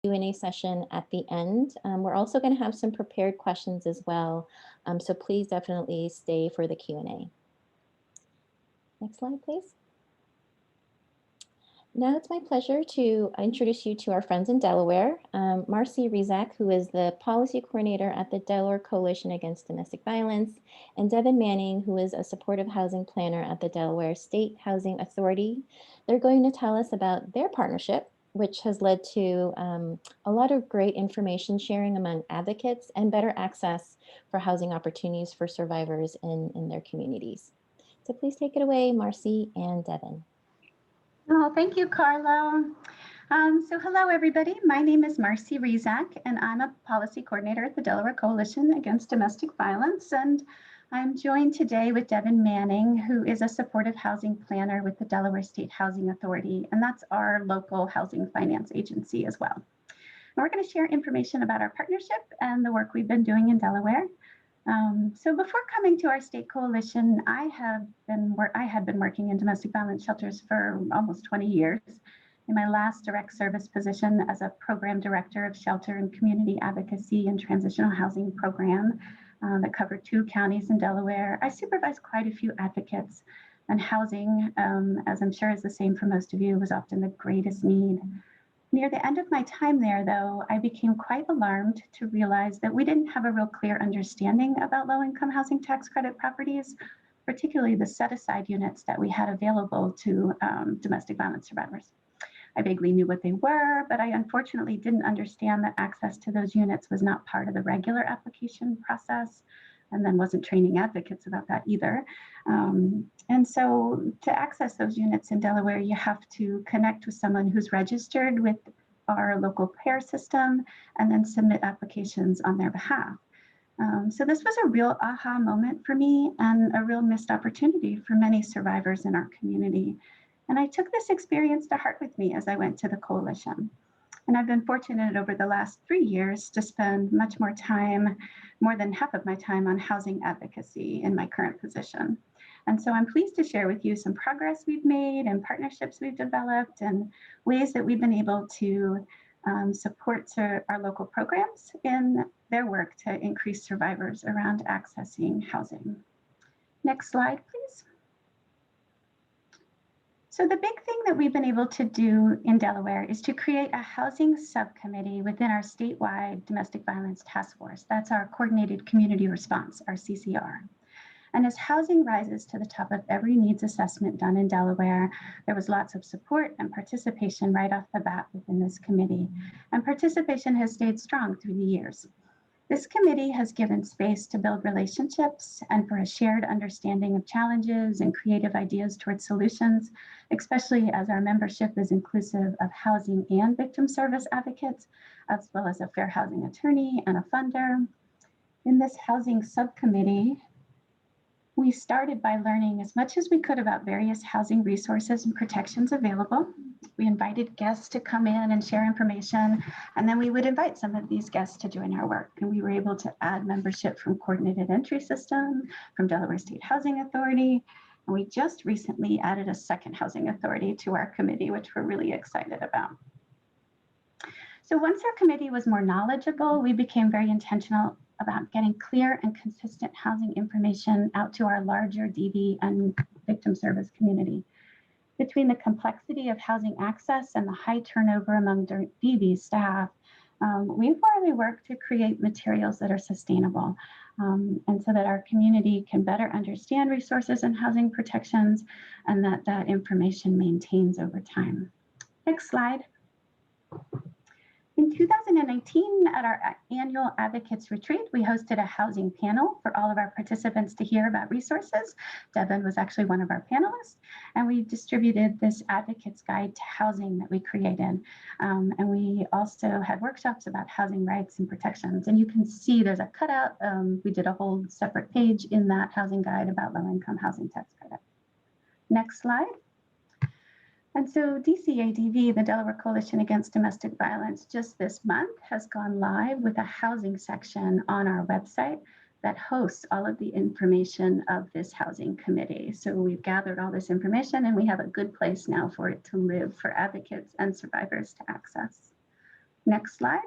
Q&A session at the end. We're also going to have some prepared questions as well, so please definitely stay for the Q&A. Next slide, please. Now it's my pleasure to introduce you to our friends in Delaware. Marcy Rizak, who is the policy coordinator at the Delaware Coalition Against Domestic Violence, and Devin Manning, who is a supportive housing planner at the Delaware State Housing Authority. They're going to tell us about their partnership, which has led to a lot of great information sharing among advocates and better access for housing opportunities for survivors in their communities. So please take it away, Marcy and Devin. Oh, thank you, Carla. So hello, everybody. My name is Marcy Rizak, and I'm a policy coordinator at the Delaware Coalition Against Domestic Violence. And I'm joined today with Devin Manning, who is a supportive housing planner with the Delaware State Housing Authority, and that's our local housing finance agency as well. And we're going to share information about our partnership and the work we've been doing in Delaware. So before coming to our state coalition, I had been working in domestic violence shelters for almost 20 years. In my last direct service position as a program director of shelter and community advocacy and transitional housing program that covered 2 counties in Delaware, I supervised quite a few advocates, and housing, as I'm sure is the same for most of you, was often the greatest need. Near the end of my time there, though, I became quite alarmed to realize that we didn't have a real clear understanding about low-income housing tax credit properties, particularly the set-aside units that we had available to domestic violence survivors. I vaguely knew what they were, but I unfortunately didn't understand that access to those units was not part of the regular application process, and then wasn't training advocates about that either. And so to access those units in Delaware, you have to connect with someone who's registered with our local care system and then submit applications on their behalf. So this was a real aha moment for me and a real missed opportunity for many survivors in our community. And I took this experience to heart with me as I went to the coalition. And I've been fortunate over the last 3 years to spend much more time, more than half of my time, on housing advocacy in my current position. And so I'm pleased to share with you some progress we've made and partnerships we've developed and ways that we've been able to support our local programs in their work to increase survivors around accessing housing. Next slide, please. So the big thing that we've been able to do in Delaware is to create a housing subcommittee within our statewide domestic violence task force. That's our coordinated community response, our CCR. And as housing rises to the top of every needs assessment done in Delaware, there was lots of support and participation right off the bat within this committee. And participation has stayed strong through the years. This committee has given space to build relationships and for a shared understanding of challenges and creative ideas towards solutions, especially as our membership is inclusive of housing and victim service advocates, as well as a fair housing attorney and a funder. In this housing subcommittee, we started by learning as much as we could about various housing resources and protections available. We invited guests to come in and share information, and then we would invite some of these guests to join our work. And we were able to add membership from Coordinated Entry System, from Delaware State Housing Authority, and we just recently added a second housing authority to our committee, which we're really excited about. So once our committee was more knowledgeable, we became very intentional about getting clear and consistent housing information out to our larger DV and victim service community. Between the complexity of housing access and the high turnover among DV staff, we've really worked to create materials that are sustainable, and so that our community can better understand resources and housing protections, and that information maintains over time. Next slide. In 2019, at our annual Advocates Retreat, we hosted a housing panel for all of our participants to hear about resources. Devin was actually one of our panelists, and we distributed this Advocates Guide to Housing that we created. And we also had workshops about housing rights and protections. And you can see there's a cutout. We did a whole separate page in that housing guide about low-income housing tax credit. Next slide. And so DCADV, the Delaware Coalition Against Domestic Violence, just this month has gone live with a housing section on our website that hosts all of the information of this housing committee. So we've gathered all this information and we have a good place now for it to live for advocates and survivors to access. Next slide.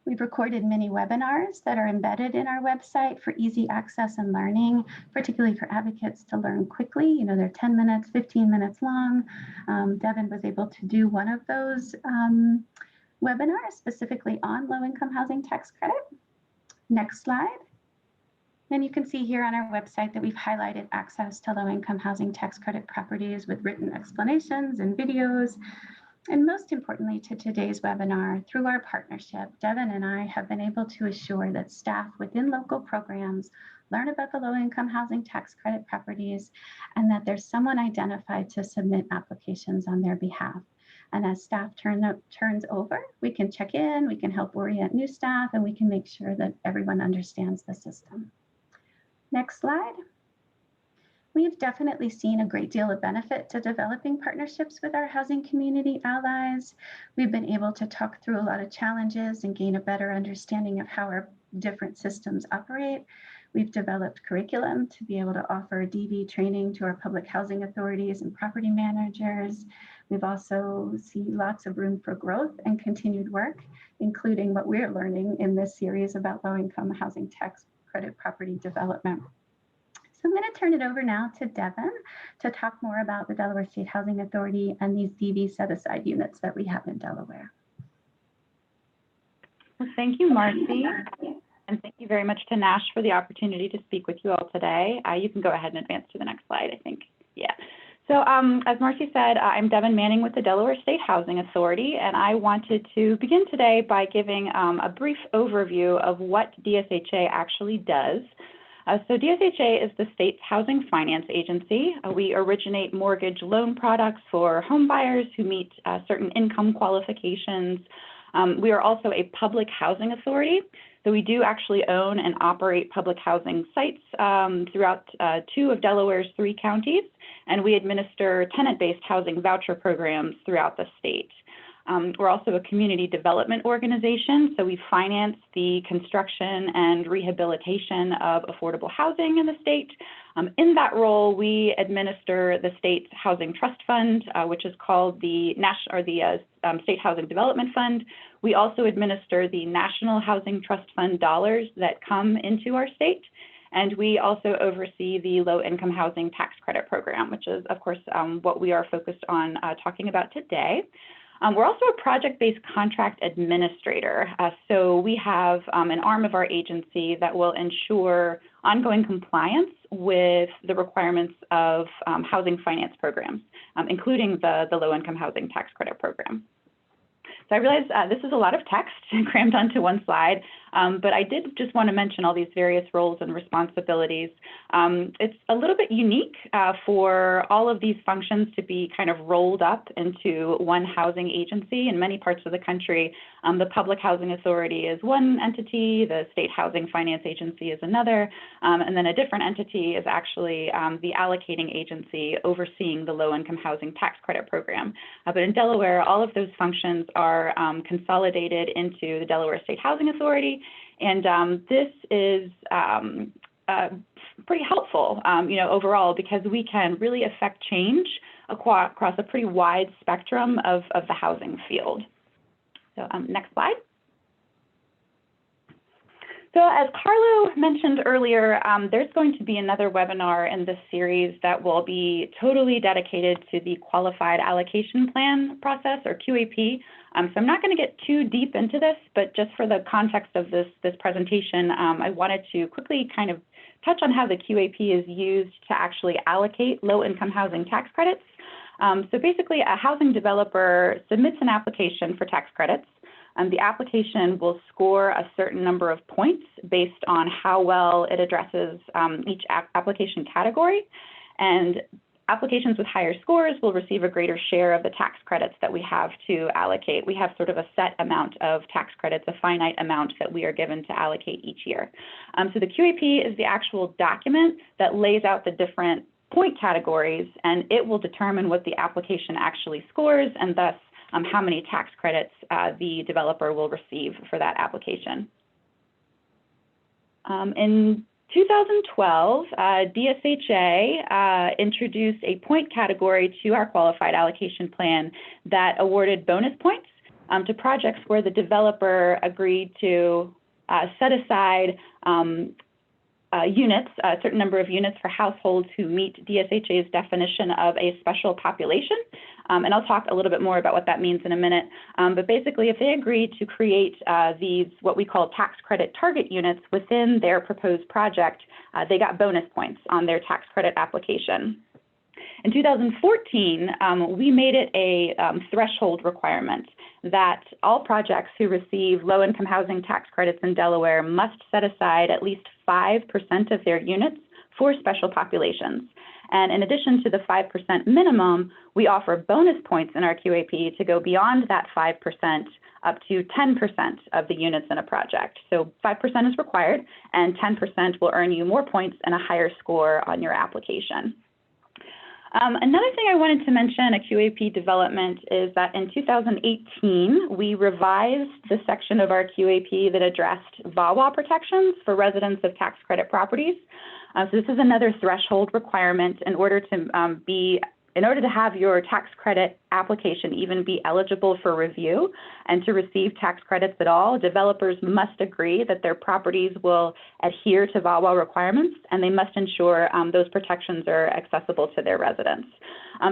We've recorded many webinars that are embedded in our website for easy access and learning, particularly for advocates to learn quickly. You know, they're 10 minutes, 15 minutes long. Devin was able to do one of those webinars specifically on low-income housing tax credit. Next slide. Then you can see here on our website that we've highlighted access to low-income housing tax credit properties with written explanations and videos. And most importantly to today's webinar, through our partnership, Devin and I have been able to assure that staff within local programs learn about the low-income housing tax credit properties and that there's someone identified to submit applications on their behalf. And as staff turns over, we can check in, we can help orient new staff, and we can make sure that everyone understands the system. Next slide. We've definitely seen a great deal of benefit to developing partnerships with our housing community allies. We've been able to talk through a lot of challenges and gain a better understanding of how our different systems operate. We've developed curriculum to be able to offer DV training to our public housing authorities and property managers. We've also seen lots of room for growth and continued work, including what we're learning in this series about low-income housing tax credit property development. So I'm going to turn it over now to Devin to talk more about the Delaware State Housing Authority and these DV set-aside units that we have in Delaware. Well, thank you, Marcy. And thank you very much to Nash for the opportunity to speak with you all today. You can go ahead and advance to the next slide, I think. Yeah. So as Marcy said, I'm Devin Manning with the Delaware State Housing Authority, and I wanted to begin today by giving a brief overview of what DSHA actually does. So DSHA is the state's housing finance agency. We originate mortgage loan products for home buyers who meet certain income qualifications. We are also a public housing authority. So we do actually own and operate public housing sites throughout 2 of Delaware's 3 counties, and we administer tenant-based housing voucher programs throughout the state. We're also a community development organization, so we finance the construction and rehabilitation of affordable housing in the state. In that role, we administer the state's housing trust fund, which is called the State Housing Development Fund. We also administer the National Housing Trust Fund dollars that come into our state. And we also oversee the low-income housing tax credit program, which is, of course, what we are focused on talking about today. We're also a project-based contract administrator. So we have an arm of our agency that will ensure ongoing compliance with the requirements of housing finance programs, including the low-income housing tax credit program. So I realize this is a lot of text crammed onto one slide, but I did just want to mention all these various roles and responsibilities. It's a little bit unique for all of these functions to be kind of rolled up into one housing agency. In many parts of the country, the Public Housing Authority is one entity, the State Housing Finance Agency is another, and then a different entity is actually the allocating agency overseeing the low-income housing tax credit program. But in Delaware, all of those functions are consolidated into the Delaware State Housing Authority, and this is pretty helpful, overall, because we can really affect change across a pretty wide spectrum of the housing field. So next slide. So as Carlo mentioned earlier, there's going to be another webinar in this series that will be totally dedicated to the Qualified Allocation Plan process, or QAP. So I'm not going to get too deep into this, but just for the context of this presentation, I wanted to quickly kind of touch on how the QAP is used to actually allocate low-income housing tax credits. So basically, a housing developer submits an application for tax credits. The application will score a certain number of points based on how well it addresses each application category. And applications with higher scores will receive a greater share of the tax credits that we have to allocate. We have sort of a set amount of tax credits, a finite amount that we are given to allocate each year. So the QAP is the actual document that lays out the different point categories, and it will determine what the application actually scores, and thus how many tax credits the developer will receive for that application. In 2012, DSHA introduced a point category to our qualified allocation plan that awarded bonus points to projects where the developer agreed to set aside units, a certain number of units for households who meet DSHA's definition of a special population. And I'll talk a little bit more about what that means in a minute. But basically, if they agreed to create these, what we call tax credit target units within their proposed project, they got bonus points on their tax credit application. In 2014, we made it a threshold requirement that all projects who receive low-income housing tax credits in Delaware must set aside at least 5% of their units for special populations. And in addition to the 5% minimum, we offer bonus points in our QAP to go beyond that 5% up to 10% of the units in a project. So 5% is required, and 10% will earn you more points and a higher score on your application. Another thing I wanted to mention, a QAP development, is that in 2018, we revised the section of our QAP that addressed VAWA protections for residents of tax credit properties. So this is another threshold requirement in order to have your tax credit application even be eligible for review and to receive tax credits at all. Developers must agree that their properties will adhere to VAWA requirements, and they must ensure those protections are accessible to their residents.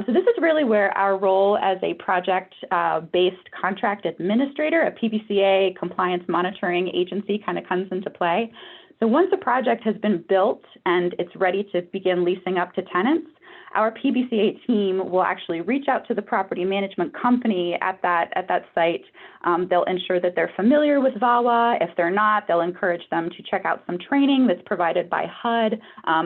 So this is really where our role as a project-based contract administrator, a PBCA compliance monitoring agency, kind of comes into play. So once a project has been built and it's ready to begin leasing up to tenants, our PBCA team will actually reach out to the property management company at that site. They'll ensure that they're familiar with VAWA. If they're not, they'll encourage them to check out some training that's provided by HUD,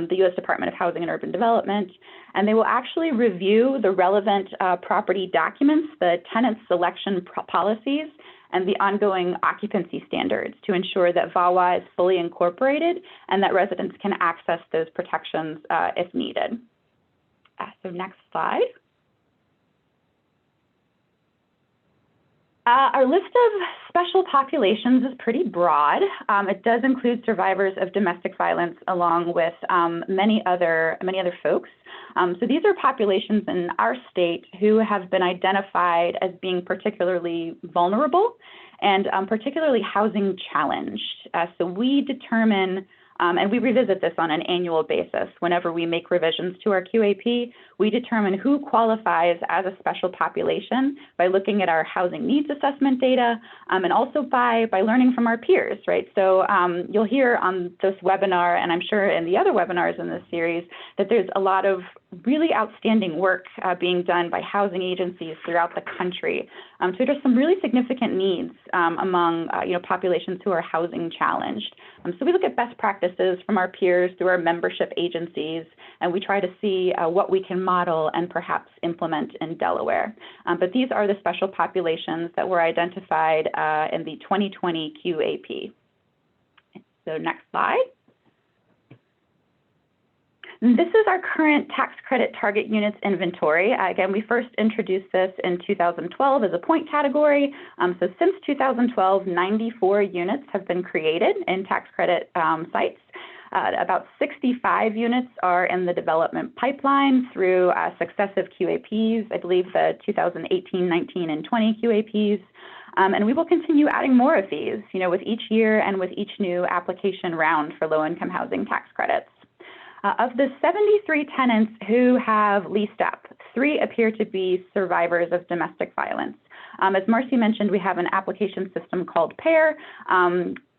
the U.S. Department of Housing and Urban Development. And they will actually review the relevant property documents, the tenant selection policies, and the ongoing occupancy standards to ensure that VAWA is fully incorporated and that residents can access those protections if needed. So next slide. Our list of special populations is pretty broad. It does include survivors of domestic violence along with many other folks. So these are populations in our state who have been identified as being particularly vulnerable and particularly housing challenged. So we determine and we revisit this on an annual basis. Whenever we make revisions to our QAP, we determine who qualifies as a special population by looking at our housing needs assessment data and also by learning from our peers, right? So you'll hear on this webinar, and I'm sure in the other webinars in this series, that there's a lot of really outstanding work being done by housing agencies throughout the country to address some really significant needs among populations who are housing challenged. So we look at best practices from our peers through our membership agencies, and we try to see what we can model and perhaps implement in Delaware. But these are the special populations that were identified in the 2020 QAP. So next slide. This is our current tax credit target units inventory. Again, we first introduced this in 2012 as a point category. So since 2012, 94 units have been created in tax credit sites. About 65 units are in the development pipeline through successive QAPs, I believe the 2018, 19, and 20 QAPs. And we will continue adding more of these, with each year and with each new application round for low-income housing tax credits. Of the 73 tenants who have leased up, 3 appear to be survivors of domestic violence. As Marcy mentioned, we have an application system called PAIR.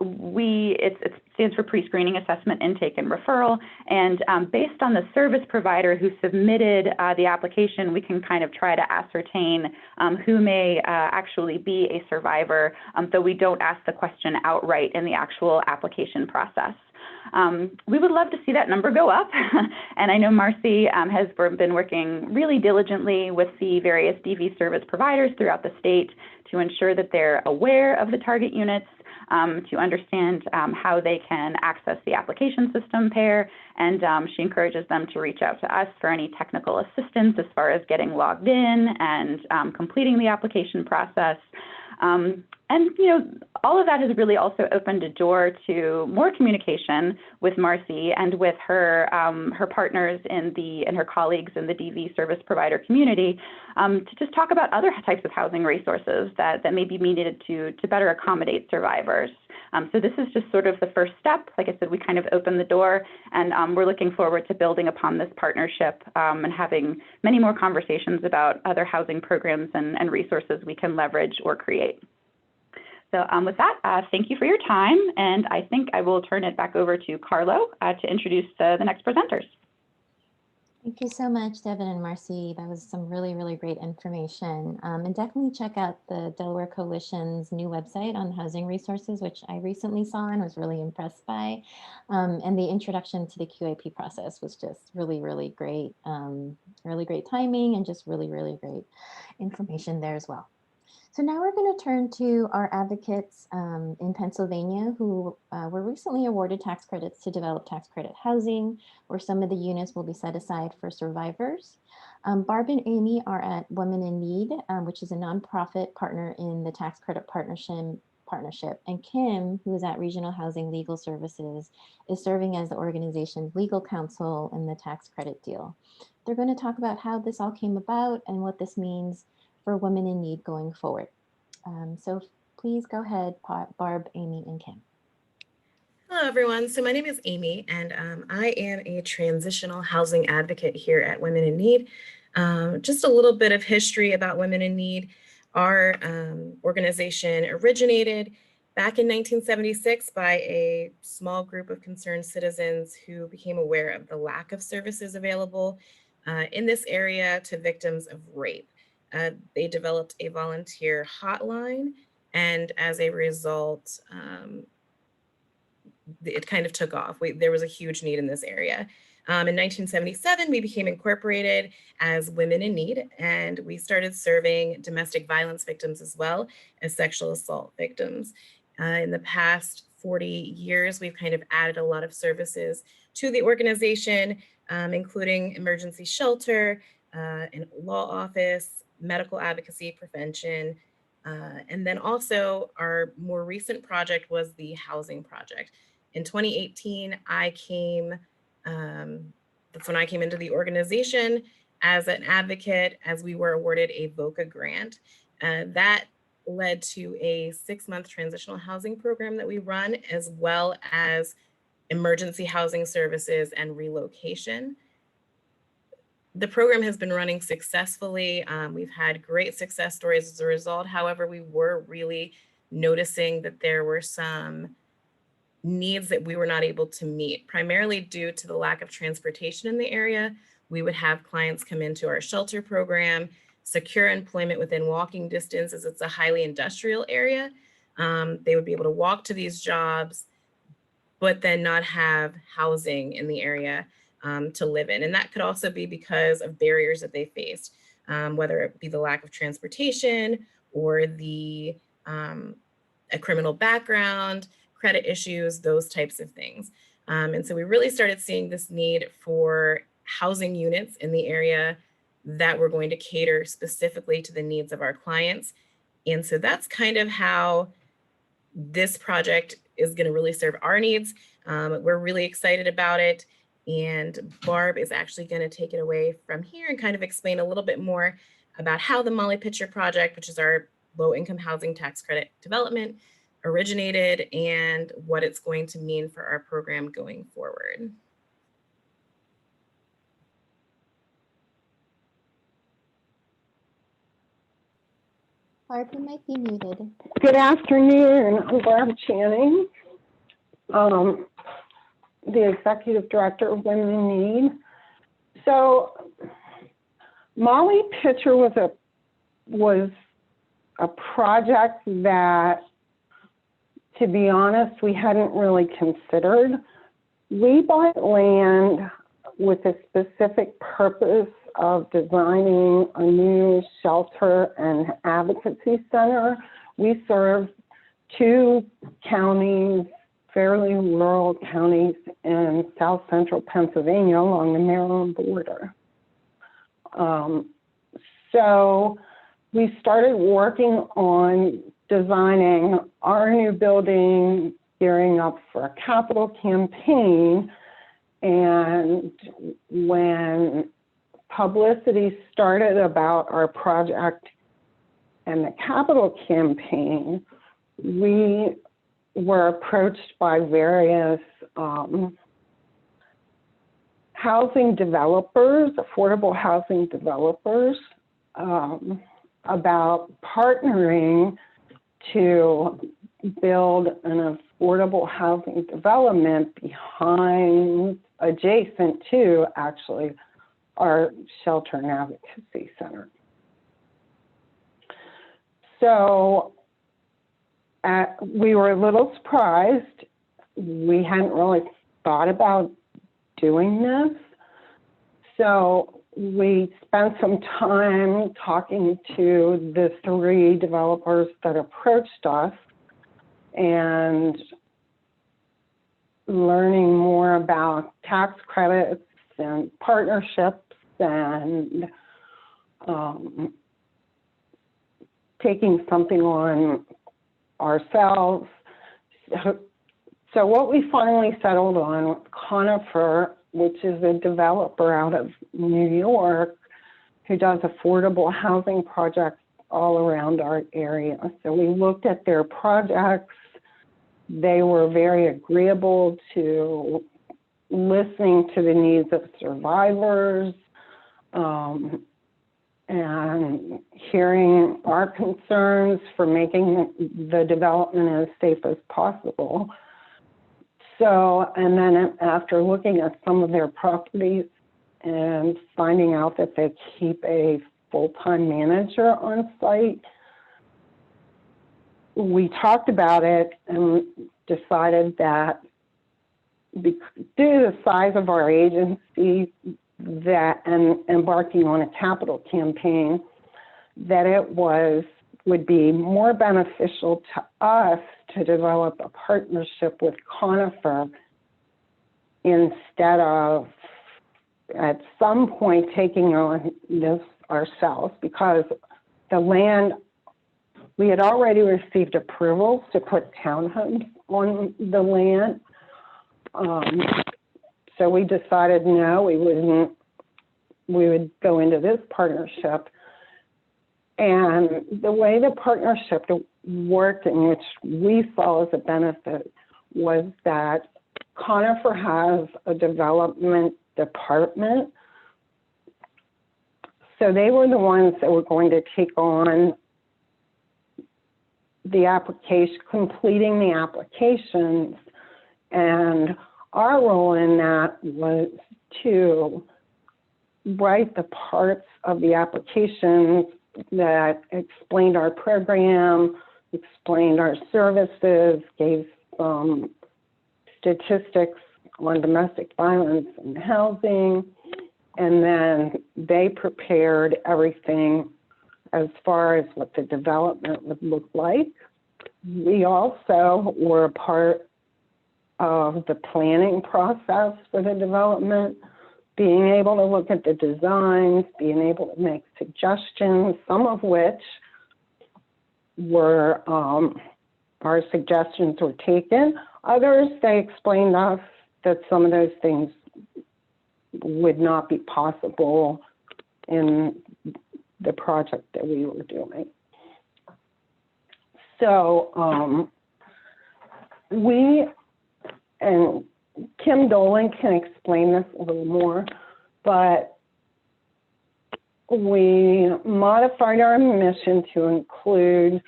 It stands for Pre-Screening Assessment, Intake, and Referral. And based on the service provider who submitted the application, we can kind of try to ascertain who may actually be a survivor, though we don't ask the question outright in the actual application process. We would love to see that number go up, and I know Marcy has been working really diligently with the various DV service providers throughout the state to ensure that they're aware of the target units, to understand how they can access the application system PAIR, and she encourages them to reach out to us for any technical assistance as far as getting logged in and completing the application process. And, all of that has really also opened a door to more communication with Marcy and with her her partners and her colleagues in the DV service provider community to just talk about other types of housing resources that may be needed to better accommodate survivors. So this is just sort of the first step. Like I said, we kind of opened the door, and we're looking forward to building upon this partnership and having many more conversations about other housing programs and resources we can leverage or create. So with that, thank you for your time, and I think I will turn it back over to Carlo to introduce the next presenters. Thank you so much, Devin and Marcy. That was some really, really great information. And definitely check out the Delaware Coalition's new website on housing resources, which I recently saw and was really impressed by. And the introduction to the QAP process was just really, really great timing and just really, really great information there as well. So now we're going to turn to our advocates in Pennsylvania who were recently awarded tax credits to develop tax credit housing, where some of the units will be set aside for survivors. Barb and Amy are at Women in Need, which is a nonprofit partner in the Tax Credit Partnership. And Kim, who is at Regional Housing Legal Services, is serving as the organization's legal counsel in the tax credit deal. They're going to talk about how this all came about and what this means for women in need going forward. So please go ahead, Barb, Amy, and Kim. Hello, everyone. So my name is Amy, and I am a transitional housing advocate here at Women in Need. Just a little bit of history about Women in Need. Our organization originated back in 1976 by a small group of concerned citizens who became aware of the lack of services available in this area to victims of rape. They developed a volunteer hotline, and as a result, it kind of took off. There was a huge need in this area. In 1977, we became incorporated as Women in Need, and we started serving domestic violence victims as well as sexual assault victims. In the past 40 years, we've kind of added a lot of services to the organization, including emergency shelter, and law office, medical advocacy, prevention, and then also our more recent project was the housing project. In 2018, that's when I came into the organization as an advocate, as we were awarded a VOCA grant. That led to a 6-month transitional housing program that we run, as well as emergency housing services and relocation. The program has been running successfully. We've had great success stories as a result. However, we were really noticing that there were some needs that we were not able to meet, primarily due to the lack of transportation in the area. We would have clients come into our shelter program, secure employment within walking distance, as it's a highly industrial area. They would be able to walk to these jobs, but then not have housing in the area to live in. And that could also be because of barriers that they faced, whether it be the lack of transportation or a criminal background, credit issues, those types of things. And so we really started seeing this need for housing units in the area that were going to cater specifically to the needs of our clients. And so that's kind of how this project is going to really serve our needs. We're really excited about it. And Barb is actually going to take it away from here and kind of explain a little bit more about how the Molly Pitcher Project, which is our low-income housing tax credit development, originated and what it's going to mean for our program going forward. Barb, you might be muted. Good afternoon. I'm Barb Channing, the Executive Director of Women in Need. So Molly Pitcher was a project that, to be honest, we hadn't really considered. We bought land with a specific purpose of designing a new shelter and advocacy center. We serve 2 counties, fairly rural counties in south central Pennsylvania along the Maryland border. So we started working on designing our new building, gearing up for a capital campaign. And when publicity started about our project and the capital campaign, we were approached by various housing developers, affordable housing developers, about partnering to build an affordable housing development adjacent to actually our shelter and advocacy center. So we were a little surprised. We hadn't really thought about doing this. So we spent some time talking to the 3 developers that approached us and learning more about tax credits and partnerships and taking something on ourselves. So what we finally settled on with Conifer, which is a developer out of New York who does affordable housing projects all around our area. So we looked at their projects. They were very agreeable to listening to the needs of survivors and hearing our concerns for making the development as safe as possible. So, and then after looking at some of their properties and finding out that they keep a full-time manager on site, we talked about it and decided that due to the size of our agency and embarking on a capital campaign, that it would be more beneficial to us to develop a partnership with Conifer instead of at some point taking on this ourselves, because the land, we had already received approvals to put townhomes on the land. So we decided no, we would go into this partnership. And the way the partnership worked, in which we saw as a benefit, was that Conifer has a development department. So they were the ones that were going to take on the application, completing the applications. And our role in that was to write the parts of the applications that explained our program, explained our services, gave some statistics on domestic violence and housing, and then they prepared everything as far as what the development would look like. We also were a part of the planning process for the development, being able to look at the designs, being able to make suggestions, some of which were, our suggestions were taken. Others, they explained to us that some of those things would not be possible in the project that we were doing. So and Kim Dolan can explain this a little more, but we modified our mission to include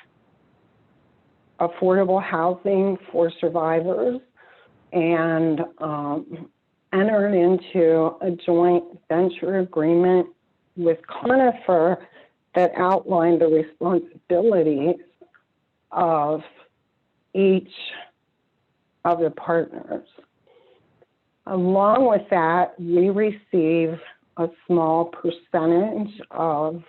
affordable housing for survivors and entered into a joint venture agreement with Conifer that outlined the responsibilities of each of the partners. Along with that, we receive a small percentage of,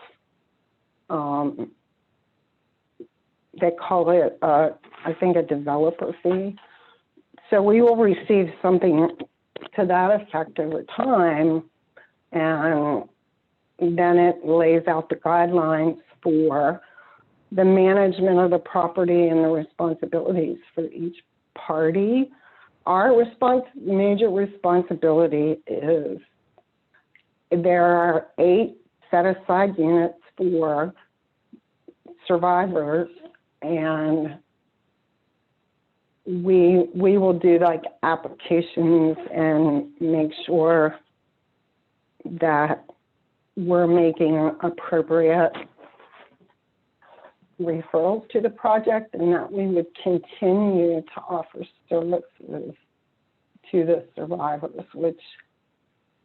they call it, I think, a developer fee. So we will receive something to that effect over time, and then it lays out the guidelines for the management of the property and the responsibilities for each party. Our major responsibility is there are 8 set-aside units for survivors, and we will do like applications and make sure that we're making appropriate referrals to the project, and that we would continue to offer services to the survivors, which,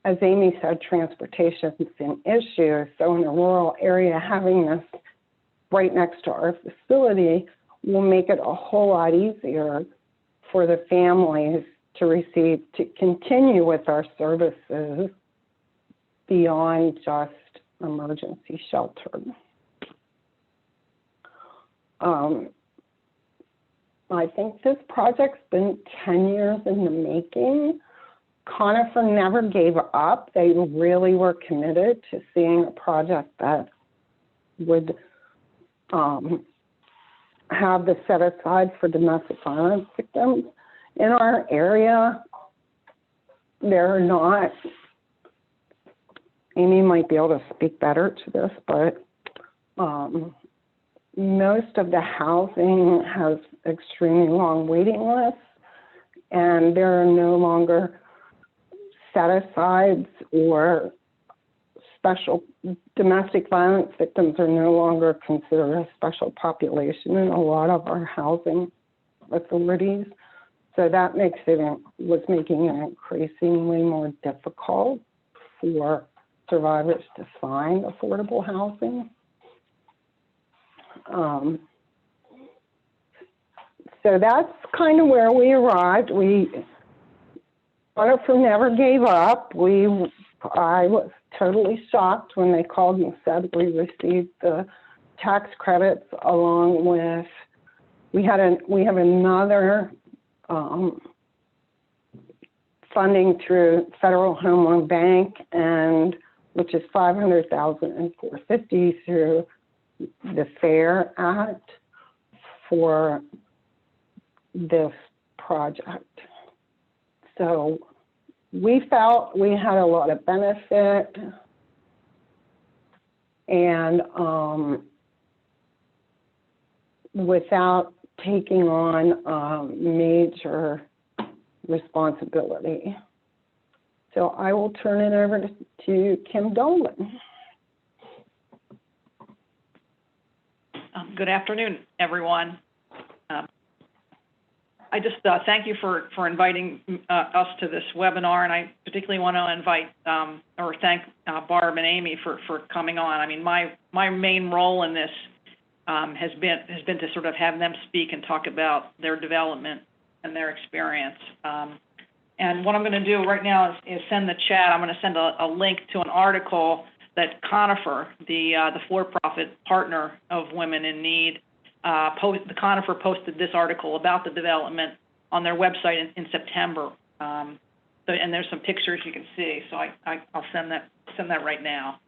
as Amy said, transportation is an issue. So in a rural area, having this right next to our facility will make it a whole lot easier for the families to continue with our services beyond just emergency shelter. I think this project's been 10 years in the making. Conifer never gave up. They really were committed to seeing a project that would have the set aside for domestic violence victims. In our area, there are not, Amy might be able to speak better to this, but most of the housing has extremely long waiting lists, and there are no longer set-asides or special domestic violence victims are no longer considered a special population in a lot of our housing authorities. So that was making it increasingly more difficult for survivors to find affordable housing. So that's kind of where we arrived. Conifer never gave up. I was totally shocked when they called and said we received the tax credits along with, we have another funding through Federal Home Loan Bank, and which is $500,000 and $450,000 through the FAIR Act for this project. So we felt we had a lot of benefit, and without taking on major responsibility. So I will turn it over to Kim Dolan. Good afternoon, everyone. I just thank you for inviting us to this webinar, and I particularly want to invite or thank Barb and Amy for coming on. I mean, my main role in this has been to sort of have them speak and talk about their development and their experience. And what I'm going to do right now is send the chat. I'm going to send a link to an article that Conifer, the for-profit partner of Women in Need, the Conifer posted this article about the development on their website in September. And there's some pictures you can see. So I'll send that right now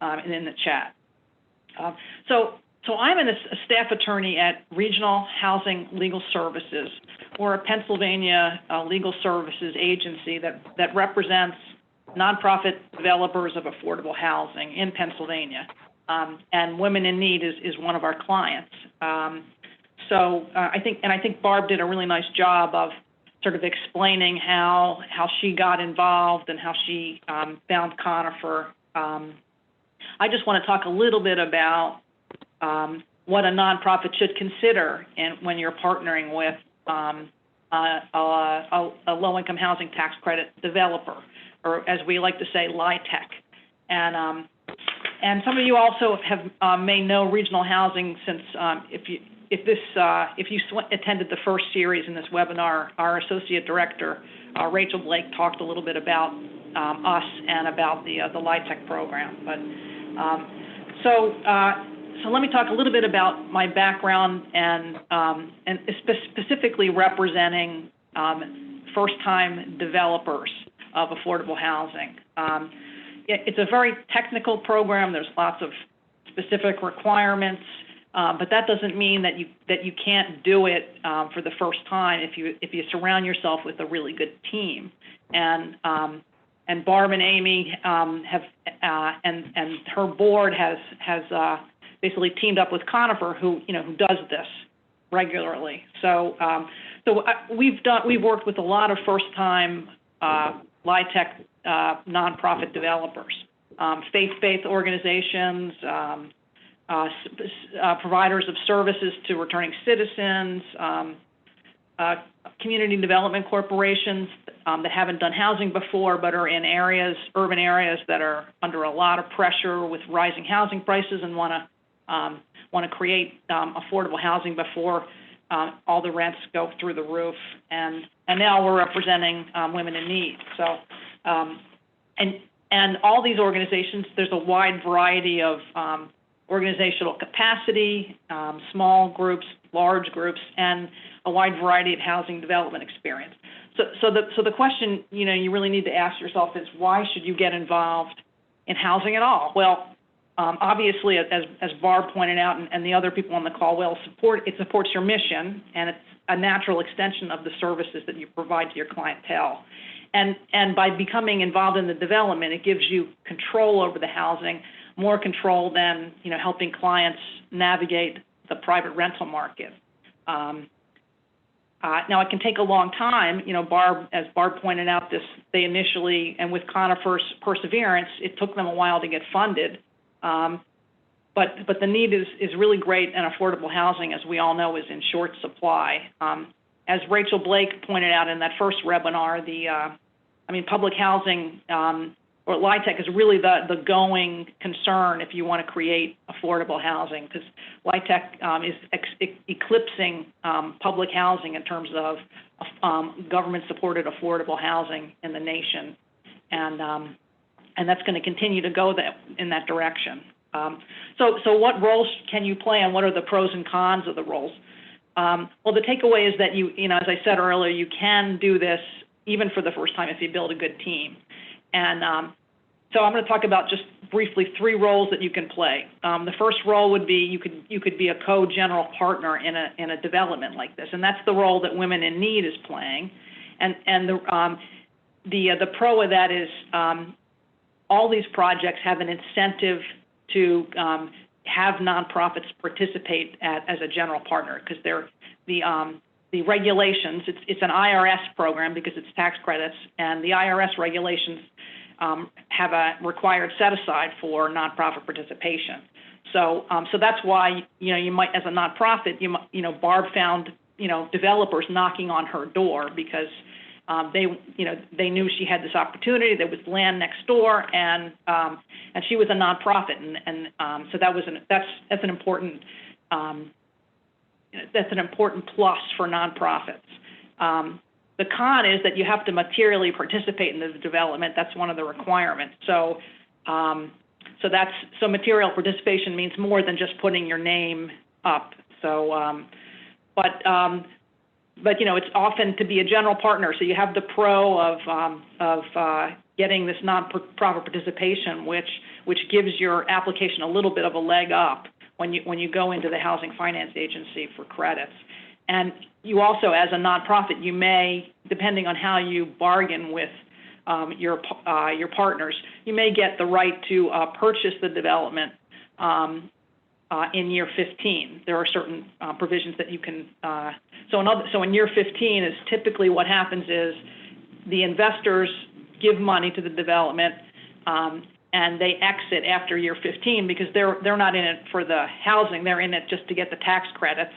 and in the chat. So I'm a staff attorney at Regional Housing Legal Services. We're a Pennsylvania legal services agency that represents nonprofit developers of affordable housing in Pennsylvania. And Women in Need is one of our clients. So I think Barb did a really nice job of sort of explaining how she got involved and how she found Conifer. I just want to talk a little bit about what a nonprofit should consider when you're partnering with a low-income housing tax credit developer, or as we like to say, LIHTC. And some of you also may know Regional Housing, since if you attended the first series in this webinar, our associate director Rachel Blake talked a little bit about us and about the LIHTC program. But so let me talk a little bit about my background and specifically representing first-time developers of affordable housing. It's a very technical program. There's lots of specific requirements. But that doesn't mean that you can't do it for the first time if you surround yourself with a really good team. And Barb and Amy have and her board has basically teamed up with Conifer, who does this regularly. So we've worked with a lot of first-time LIHTC nonprofit developers, faith-based organizations, providers of services to returning citizens, community development corporations that haven't done housing before but are in urban areas that are under a lot of pressure with rising housing prices and want to create affordable housing before all the rents go through the roof. And now we're representing women in need. So and all these organizations, there's a wide variety of organizational capacity, small groups, large groups, and a wide variety of housing development experience. So the question you really need to ask yourself is, why should you get involved in housing at all? Well, obviously, as Barb pointed out, and the other people on the call it supports your mission, and it's a natural extension of the services that you provide to your clientele. And by becoming involved in the development, it gives you control over the housing, more control than helping clients navigate the private rental market. Now it can take a long time. As Barb pointed out, they initially, and with Conifer's perseverance, it took them a while to get funded. But the need is really great, and affordable housing, as we all know, is in short supply. As Rachel Blake pointed out in that first webinar, public housing or LIHTC is really the going concern if you want to create affordable housing, because LIHTC is eclipsing public housing in terms of government-supported affordable housing in the nation, and that's going to continue to go in that direction. So what roles can you play, and what are the pros and cons of the roles? Well, the takeaway is that as I said earlier, you can do this even for the first time if you build a good team. And so I'm going to talk about just briefly 3 roles that you can play. The first role would be you could be a co-general partner in a development like this, and that's the role that Women in Need is playing. And the pro of that is all these projects have an incentive to have nonprofits participate as a general partner, because they're the regulations. It's an IRS program because it's tax credits, and the IRS regulations have a required set aside for nonprofit participation. So that's why you might, as a nonprofit, Barb found developers knocking on her door because they knew she had this opportunity. There was land next door, and she was a nonprofit, and so that's an important plus for nonprofits. The con is that you have to materially participate in the development. That's one of the requirements. So material participation means more than just putting your name up. So, but it's often to be a general partner. So you have the pro of getting this nonprofit participation, which gives your application a little bit of a leg up when you go into the Housing Finance Agency for credits. And you also, as a nonprofit, you may, depending on how you bargain with your partners, you may get the right to purchase the development in year 15. There are certain provisions that you can. So in year 15 is typically what happens is the investors give money to the development, and they exit after year 15 because they're not in it for the housing. They're in it just to get the tax credits.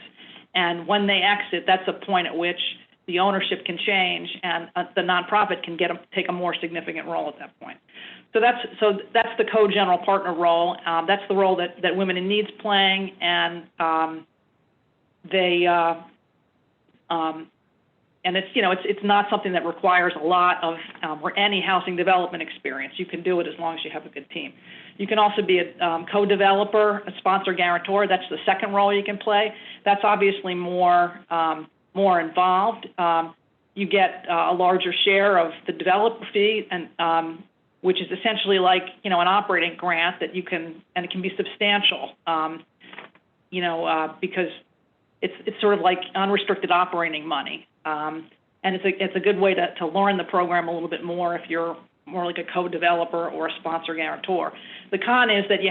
And when they exit, that's a point at which the ownership can change, and the nonprofit can take a more significant role at that point. So that's the co-general partner role. That's the role that Women in Need's playing, and and it's not something that requires a lot of or any housing development experience. You can do it as long as you have a good team. You can also be a co-developer, a sponsor guarantor. That's the second role you can play. That's obviously more involved. You get a larger share of the developer fee, and which is essentially like an operating grant that you can, and it can be substantial. because it's sort of like unrestricted operating money. And it's a good way to learn the program a little bit more if you're more like a co-developer or a sponsor guarantor. The con is that you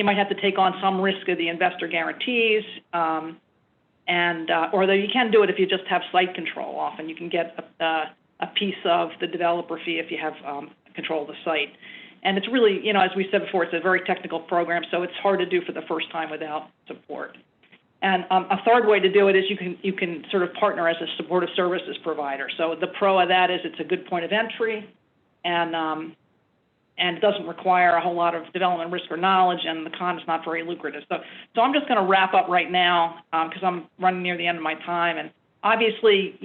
might have to take on some risk of the investor guarantees, or though you can do it if you just have site control. Often you can get a piece of the developer fee if you have control of the site. And it's really, as we said before, it's a very technical program, so it's hard to do for the first time without support. And a third way to do it is you can sort of partner as a supportive services provider. So the pro of that is it's a good point of entry, and it doesn't require a whole lot of development risk or knowledge, and the con is not very lucrative. So I'm just going to wrap up right now because I'm running near the end of my time. And obviously,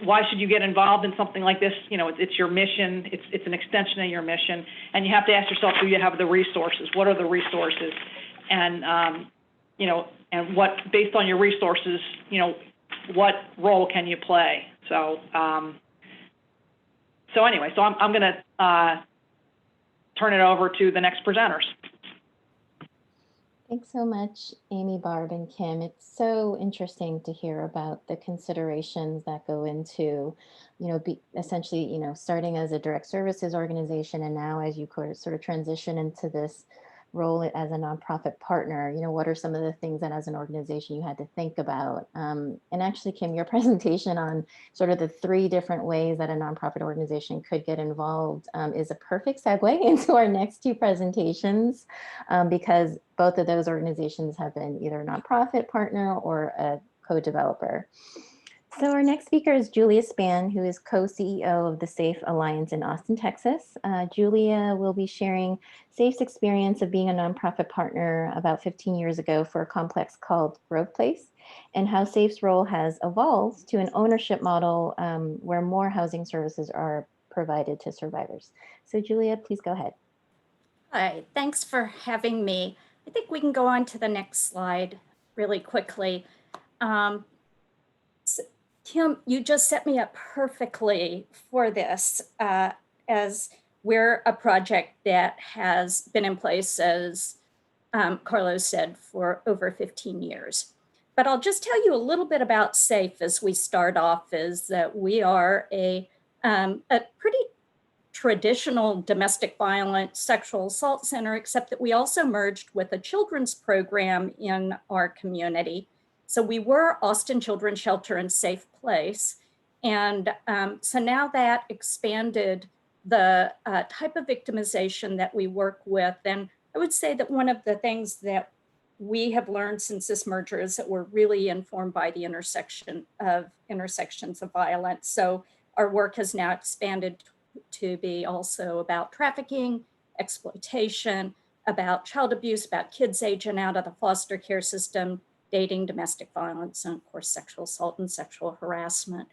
why should you get involved in something like this? It's your mission. It's an extension of your mission, and you have to ask yourself, do you have the resources? What are the resources? And and what, based on your resources, what role can you play? So, anyway, I'm going to turn it over to the next presenters. Thanks so much, Amy, Barb, and Kim. It's so interesting to hear about the considerations that go into, essentially, starting as a direct services organization, and now as you sort of transition into this role as a nonprofit partner, what are some of the things that as an organization you had to think about? And actually, Kim, your presentation on sort of the 3 different ways that a nonprofit organization could get involved is a perfect segue into our next 2 presentations, because both of those organizations have been either a nonprofit partner or a co-developer. So our next speaker is Julia Spann, who is co-CEO of the SAFE Alliance in Austin, Texas. Julia will be sharing SAFE's experience of being a nonprofit partner about 15 years ago for a complex called Grove Place, and how SAFE's role has evolved to an ownership model where more housing services are provided to survivors. So Julia, please go ahead. Hi, thanks for having me. I think we can go on to the next slide really quickly. Kim, you just set me up perfectly for this, as we're a project that has been in place, as Carlos said, for over 15 years. But I'll just tell you a little bit about SAFE as we start off, is that we are a pretty traditional domestic violence sexual assault center, except that we also merged with a children's program in our community. So we were Austin Children's Shelter and Safe Place. And so now that expanded the type of victimization that we work with. And I would say that one of the things that we have learned since this merger is that we're really informed by the intersections of violence. So our work has now expanded to be also about trafficking, exploitation, about child abuse, about kids aging out of the foster care system, dating, domestic violence, and of course, sexual assault and sexual harassment.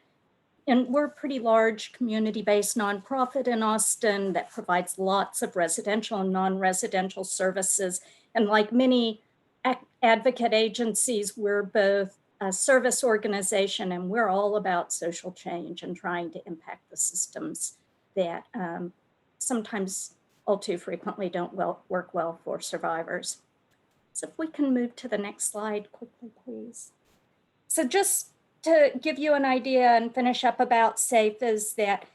And we're a pretty large community-based nonprofit in Austin that provides lots of residential and non-residential services. And like many advocate agencies, we're both a service organization, and we're all about social change and trying to impact the systems that sometimes all too frequently don't work well for survivors. So if we can move to the next slide quickly, please. So just to give you an idea and finish up about SAFE is that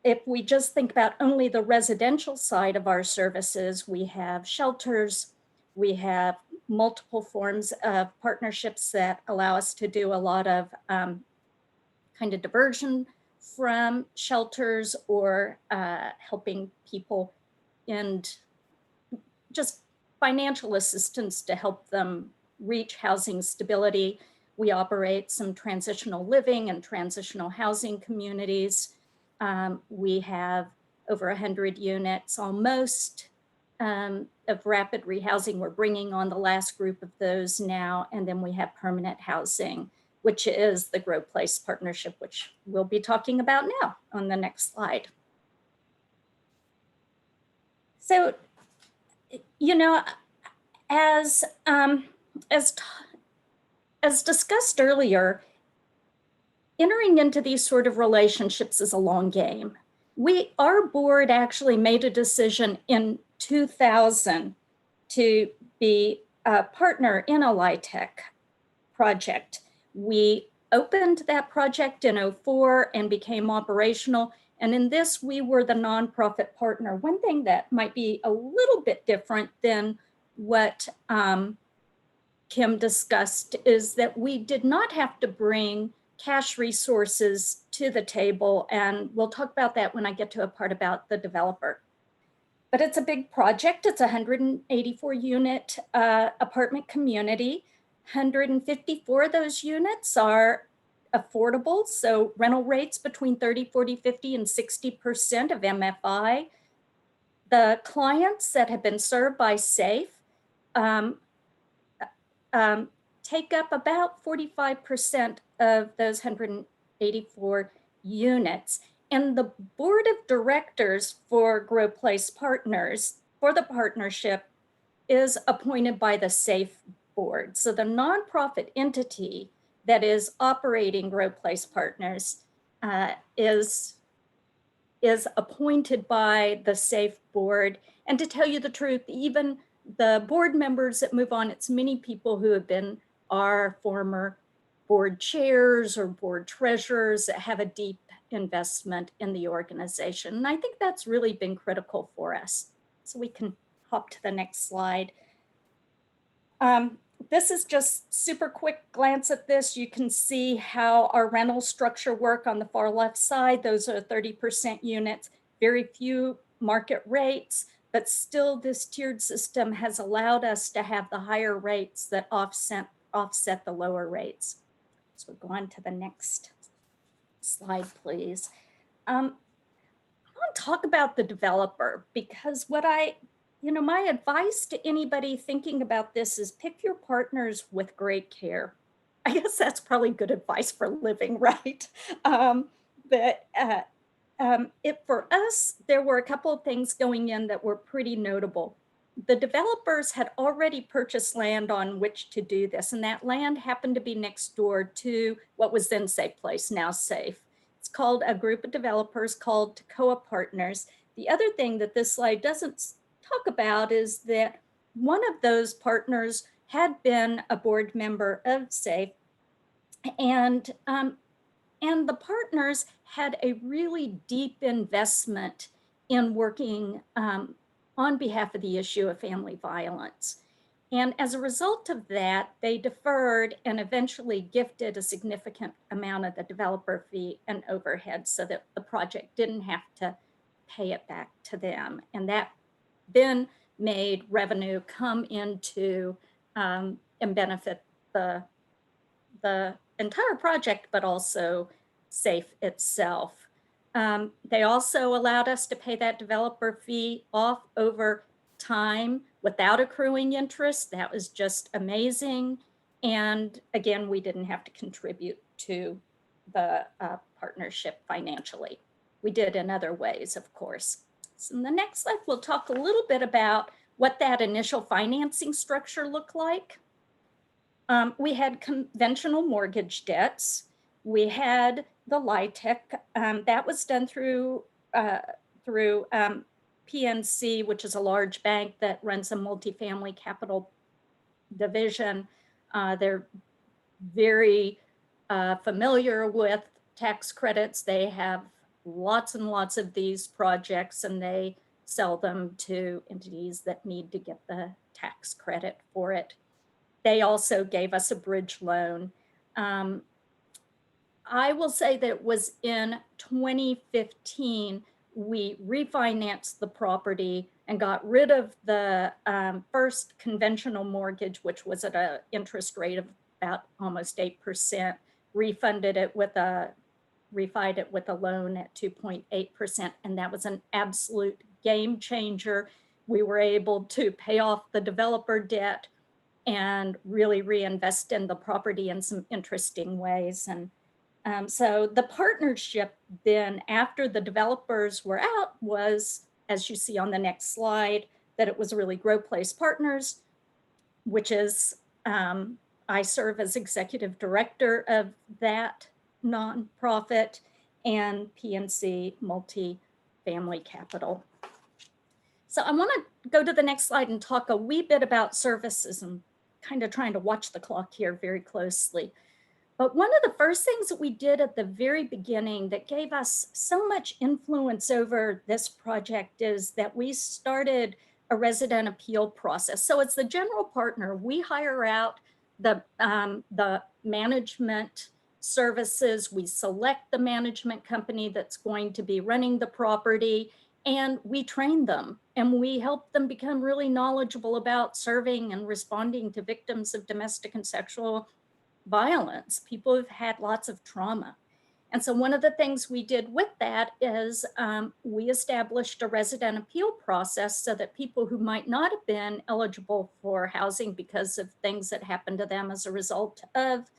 if we just think about only the residential side of our services, we have shelters, we have multiple forms of partnerships that allow us to do a lot of kind of diversion from shelters or helping people and just financial assistance to help them reach housing stability. We operate some transitional living and transitional housing communities. We have over 100 units almost of rapid rehousing. We're bringing on the last group of those now. And then we have permanent housing, which is the Grove Place partnership, which we'll be talking about now on the next slide. So, as discussed earlier, entering into these sort of relationships is a long game. Our board actually made a decision in 2000 to be a partner in a LIHTC project. We opened that project in '04 and became operational. And in this, we were the nonprofit partner. One thing that might be a little bit different than what Kim discussed is that we did not have to bring cash resources to the table. And we'll talk about that when I get to a part about the developer. But it's a big project. It's a 184 unit apartment community. 154 of those units are affordable. So rental rates between 30, 40, 50, and 60% of MFI. The clients that have been served by SAFE take up about 45% of those 184 units. And the board of directors for Grow Place Partners, for the partnership, is appointed by the SAFE board. So the nonprofit entity that is operating Grow Place Partners is appointed by the SAFE board. And to tell you the truth, even the board members that move on, it's many people who have been our former board chairs or board treasurers that have a deep investment in the organization. And I think that's really been critical for us. So we can hop to the next slide. This is just super quick glance at this. You can see how our rental structure work on the far left side. Those are 30% units, very few market rates, but still this tiered system has allowed us to have the higher rates that offset the lower rates. So we'll go on to the next slide, please. I want to talk about the developer because my advice to anybody thinking about this is pick your partners with great care. I guess that's probably good advice for living, right? For us, there were a couple of things going in that were pretty notable. The developers had already purchased land on which to do this, and that land happened to be next door to what was then Safe Place, now Safe. It's called a group of developers called Toccoa Partners. The other thing that this slide doesn't talk about is that one of those partners had been a board member of SAFE, and the partners had a really deep investment in working on behalf of the issue of family violence. And as a result of that, they deferred and eventually gifted a significant amount of the developer fee and overhead so that the project didn't have to pay it back to them. And that then made revenue come into and benefit the entire project, but also SAFE itself. They also allowed us to pay that developer fee off over time without accruing interest. That was just amazing. And again, we didn't have to contribute to the partnership financially. We did in other ways, of course. So in the next slide, we'll talk a little bit about what that initial financing structure looked like. We had conventional mortgage debts. We had the LIHTC. That was done through PNC, which is a large bank that runs a multifamily capital division. They're very familiar with tax credits. They have lots and lots of these projects, and they sell them to entities that need to get the tax credit for it. They also gave us a bridge loan. I will say that it was in 2015, we refinanced the property and got rid of the first conventional mortgage, which was at an interest rate of about almost 8%, refied it with a loan at 2.8%. And that was an absolute game changer. We were able to pay off the developer debt and really reinvest in the property in some interesting ways. And so the partnership then, after the developers were out, was, as you see on the next slide, that it was really Grow Place Partners, which is, I serve as executive director of that nonprofit, and PNC Multifamily Capital. So I want to go to the next slide and talk a wee bit about services. I'm kind of trying to watch the clock here very closely. But one of the first things that we did at the very beginning that gave us so much influence over this project is that we started a resident appeal process. So it's the general partner. We hire out the management services. We select the management company that's going to be running the property, and we train them and we help them become really knowledgeable about serving and responding to victims of domestic and sexual violence, people who've had lots of trauma. And so one of the things we did with that is we established a resident appeal process so that people who might not have been eligible for housing because of things that happened to them as a result of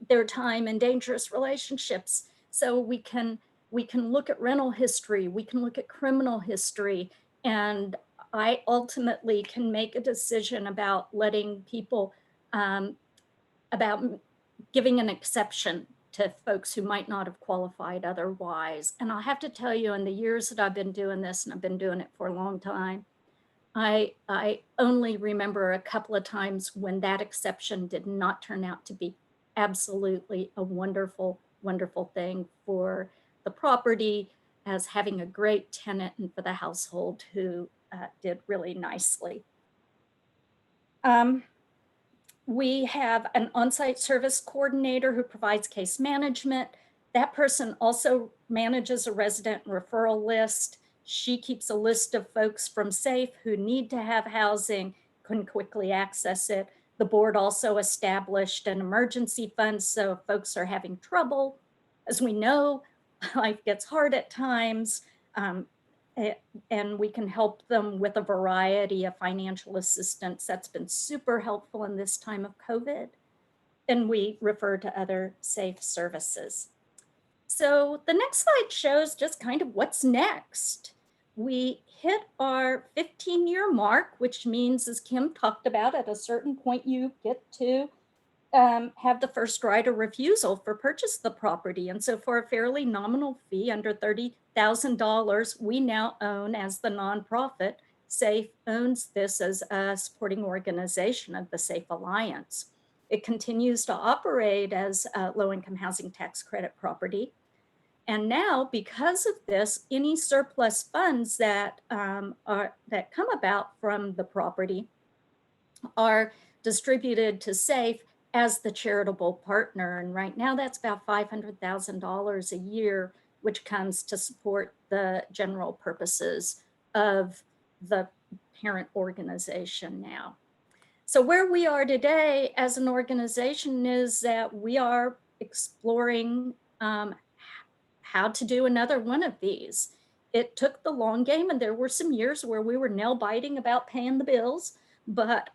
their time in dangerous relationships. So we can look at rental history, we can look at criminal history, and I ultimately can make a decision about letting people about giving an exception to folks who might not have qualified otherwise. And I have to tell you, in the years that I've been doing this, and I've been doing it for a long time, I only remember a couple of times when that exception did not turn out to be absolutely a wonderful, wonderful thing for the property as having a great tenant and for the household who did really nicely. We have an on-site service coordinator who provides case management. That person also manages a resident referral list. She keeps a list of folks from SAFE who need to have housing, can quickly access it. The board also established an emergency fund, so if folks are having trouble, as we know, life gets hard at times, and we can help them with a variety of financial assistance. That's been super helpful in this time of COVID. And we refer to other SAFE services. So the next slide shows just kind of what's next. We hit our 15-year mark, which means, as Kim talked about, at a certain point you get to have the first right of refusal for purchase of the property. And so for a fairly nominal fee under $30,000, we now own, as the nonprofit, SAFE owns this as a supporting organization of the SAFE Alliance. It continues to operate as a low-income housing tax credit property. And now, because of this, any surplus funds that that come about from the property are distributed to SAFE as the charitable partner. And right now that's about $500,000 a year, which comes to support the general purposes of the parent organization now. So where we are today as an organization is that we are exploring how to do another one of these. It took the long game, and there were some years where we were nail biting about paying the bills, but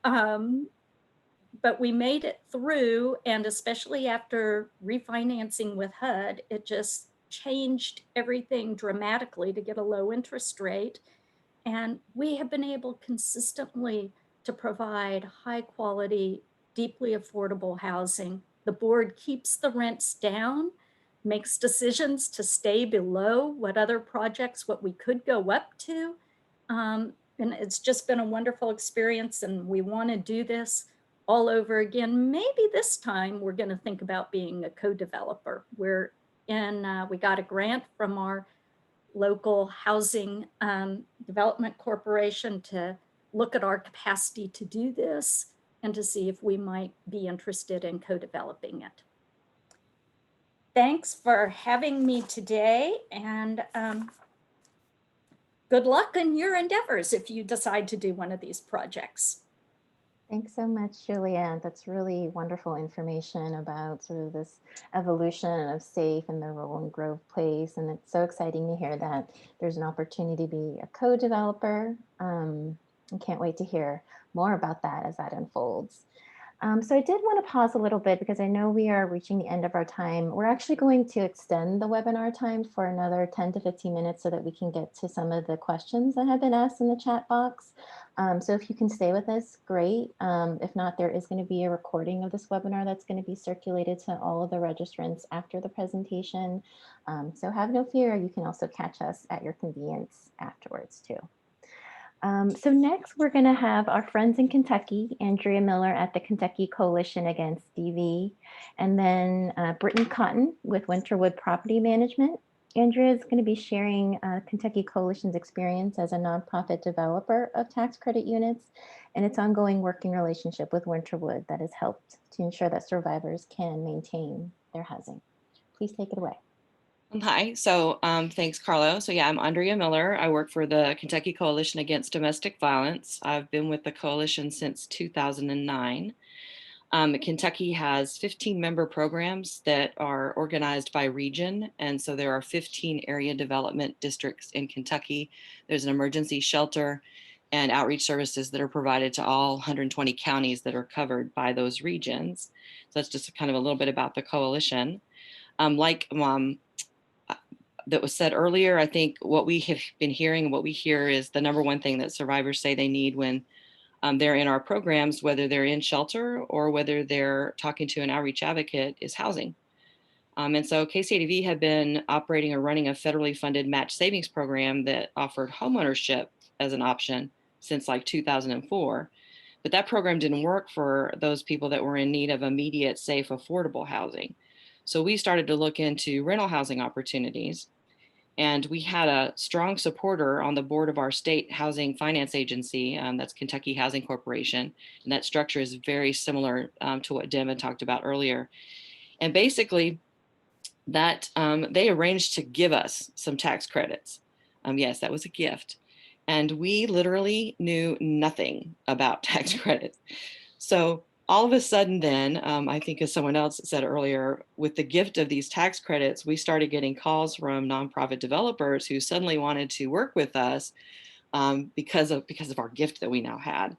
we made it through, and especially after refinancing with HUD, it just changed everything dramatically to get a low interest rate. And we have been able consistently to provide high quality, deeply affordable housing. The board keeps the rents down, makes decisions to stay below what other projects, what we could go up to. And it's just been a wonderful experience, and we want to do this all over again. Maybe this time we're going to think about being a co-developer. We got a grant from our local housing development corporation to look at our capacity to do this and to see if we might be interested in co-developing it. Thanks for having me today, and good luck in your endeavors if you decide to do one of these projects. Thanks so much, Julianne. That's really wonderful information about sort of this evolution of SAFE and the role in Grove Place. And it's so exciting to hear that there's an opportunity to be a co-developer. I can't wait to hear more about that as that unfolds. So I did want to pause a little bit because I know we are reaching the end of our time. We're actually going to extend the webinar time for another 10 to 15 minutes so that we can get to some of the questions that have been asked in the chat box. So if you can stay with us, great. If not, there is going to be a recording of this webinar that's going to be circulated to all of the registrants after the presentation. So have no fear, you can also catch us at your convenience afterwards too. So next, we're going to have our friends in Kentucky, Andrea Miller at the Kentucky Coalition Against DV, and then Brittany Cotton with Winterwood Property Management. Andrea is going to be sharing Kentucky Coalition's experience as a nonprofit developer of tax credit units and its ongoing working relationship with Winterwood that has helped to ensure that survivors can maintain their housing. Please take it away. Hi, so thanks, Carlo. So yeah, I'm Andrea Miller. I work for the Kentucky Coalition Against Domestic Violence. I've been with the coalition since 2009. Kentucky has 15 member programs that are organized by region. And so there are 15 area development districts in Kentucky. There's an emergency shelter and outreach services that are provided to all 120 counties that are covered by those regions. So that's just kind of a little bit about the coalition. That was said earlier, I think what we have been hearing, what we hear is the number one thing that survivors say they need when they're in our programs, whether they're in shelter or whether they're talking to an outreach advocate, is housing. And so KCADV had been operating or running a federally funded match savings program that offered homeownership as an option since like 2004. But that program didn't work for those people that were in need of immediate, safe, affordable housing. So we started to look into rental housing opportunities. And we had a strong supporter on the board of our state housing finance agency, that's Kentucky Housing Corporation. And that structure is very similar to what Devin talked about earlier. And basically that they arranged to give us some tax credits. Yes, that was a gift. And we literally knew nothing about tax credits. So all of a sudden then, I think as someone else said earlier, with the gift of these tax credits, we started getting calls from nonprofit developers who suddenly wanted to work with us because of our gift that we now had.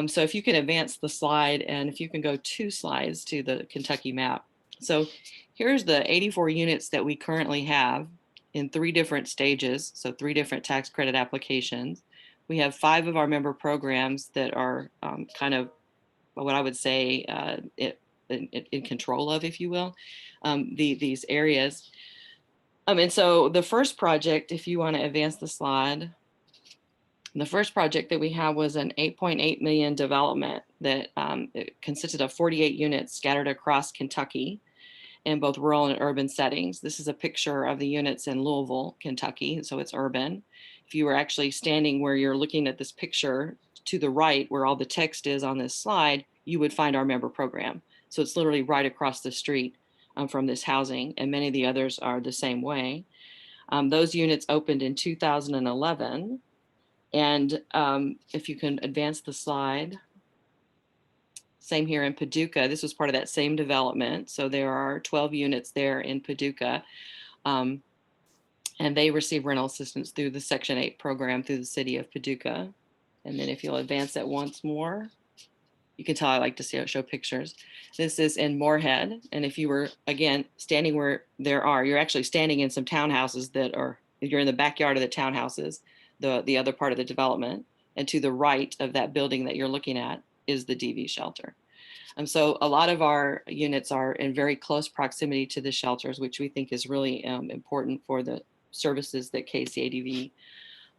So if you can advance the slide, and if you can go 2 slides to the Kentucky map. So here's the 84 units that we currently have in 3 different stages, so 3 different tax credit applications. We have 5 of our member programs that are kind of what I would say in control of, if you will, these areas. And so the first project, if you want to advance the slide, the first project that we have was an 8.8 million development that it consisted of 48 units scattered across Kentucky in both rural and urban settings. This is a picture of the units in Louisville, Kentucky, so it's urban. If you were actually standing where you're looking at this picture to the right, where all the text is on this slide, you would find our member program. So it's literally right across the street from this housing, and many of the others are the same way. Those units opened in 2011. And if you can advance the slide, same here in Paducah. This was part of that same development. So there are 12 units there in Paducah. And they receive rental assistance through the Section 8 program through the city of Paducah. And then if you'll advance it once more, you can tell I like to show pictures. This is in Moorhead. And if you were, again, standing where you're actually standing in some townhouses you're in the backyard of the townhouses, the other part of the development. And to the right of that building that you're looking at is the DV shelter. So a lot of our units are in very close proximity to the shelters, which we think is really important for the services that KCADV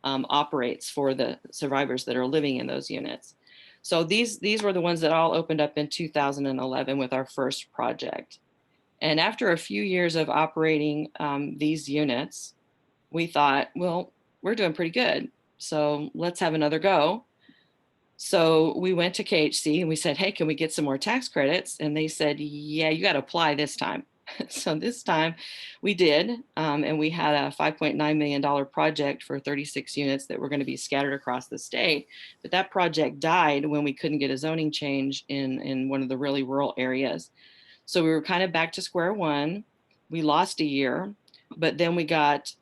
operates for the survivors that are living in those units. So these were the ones that all opened up in 2011 with our first project. And after a few years of operating these units, we thought, well, we're doing pretty good. So let's have another go. So we went to KHC and we said, hey, can we get some more tax credits? And they said, yeah, you got to apply this time. So this time we did, and we had a $5.9 million project for 36 units that were going to be scattered across the state. But that project died when we couldn't get a zoning change in one of the really rural areas. So we were kind of back to square one. We lost a year, but then we got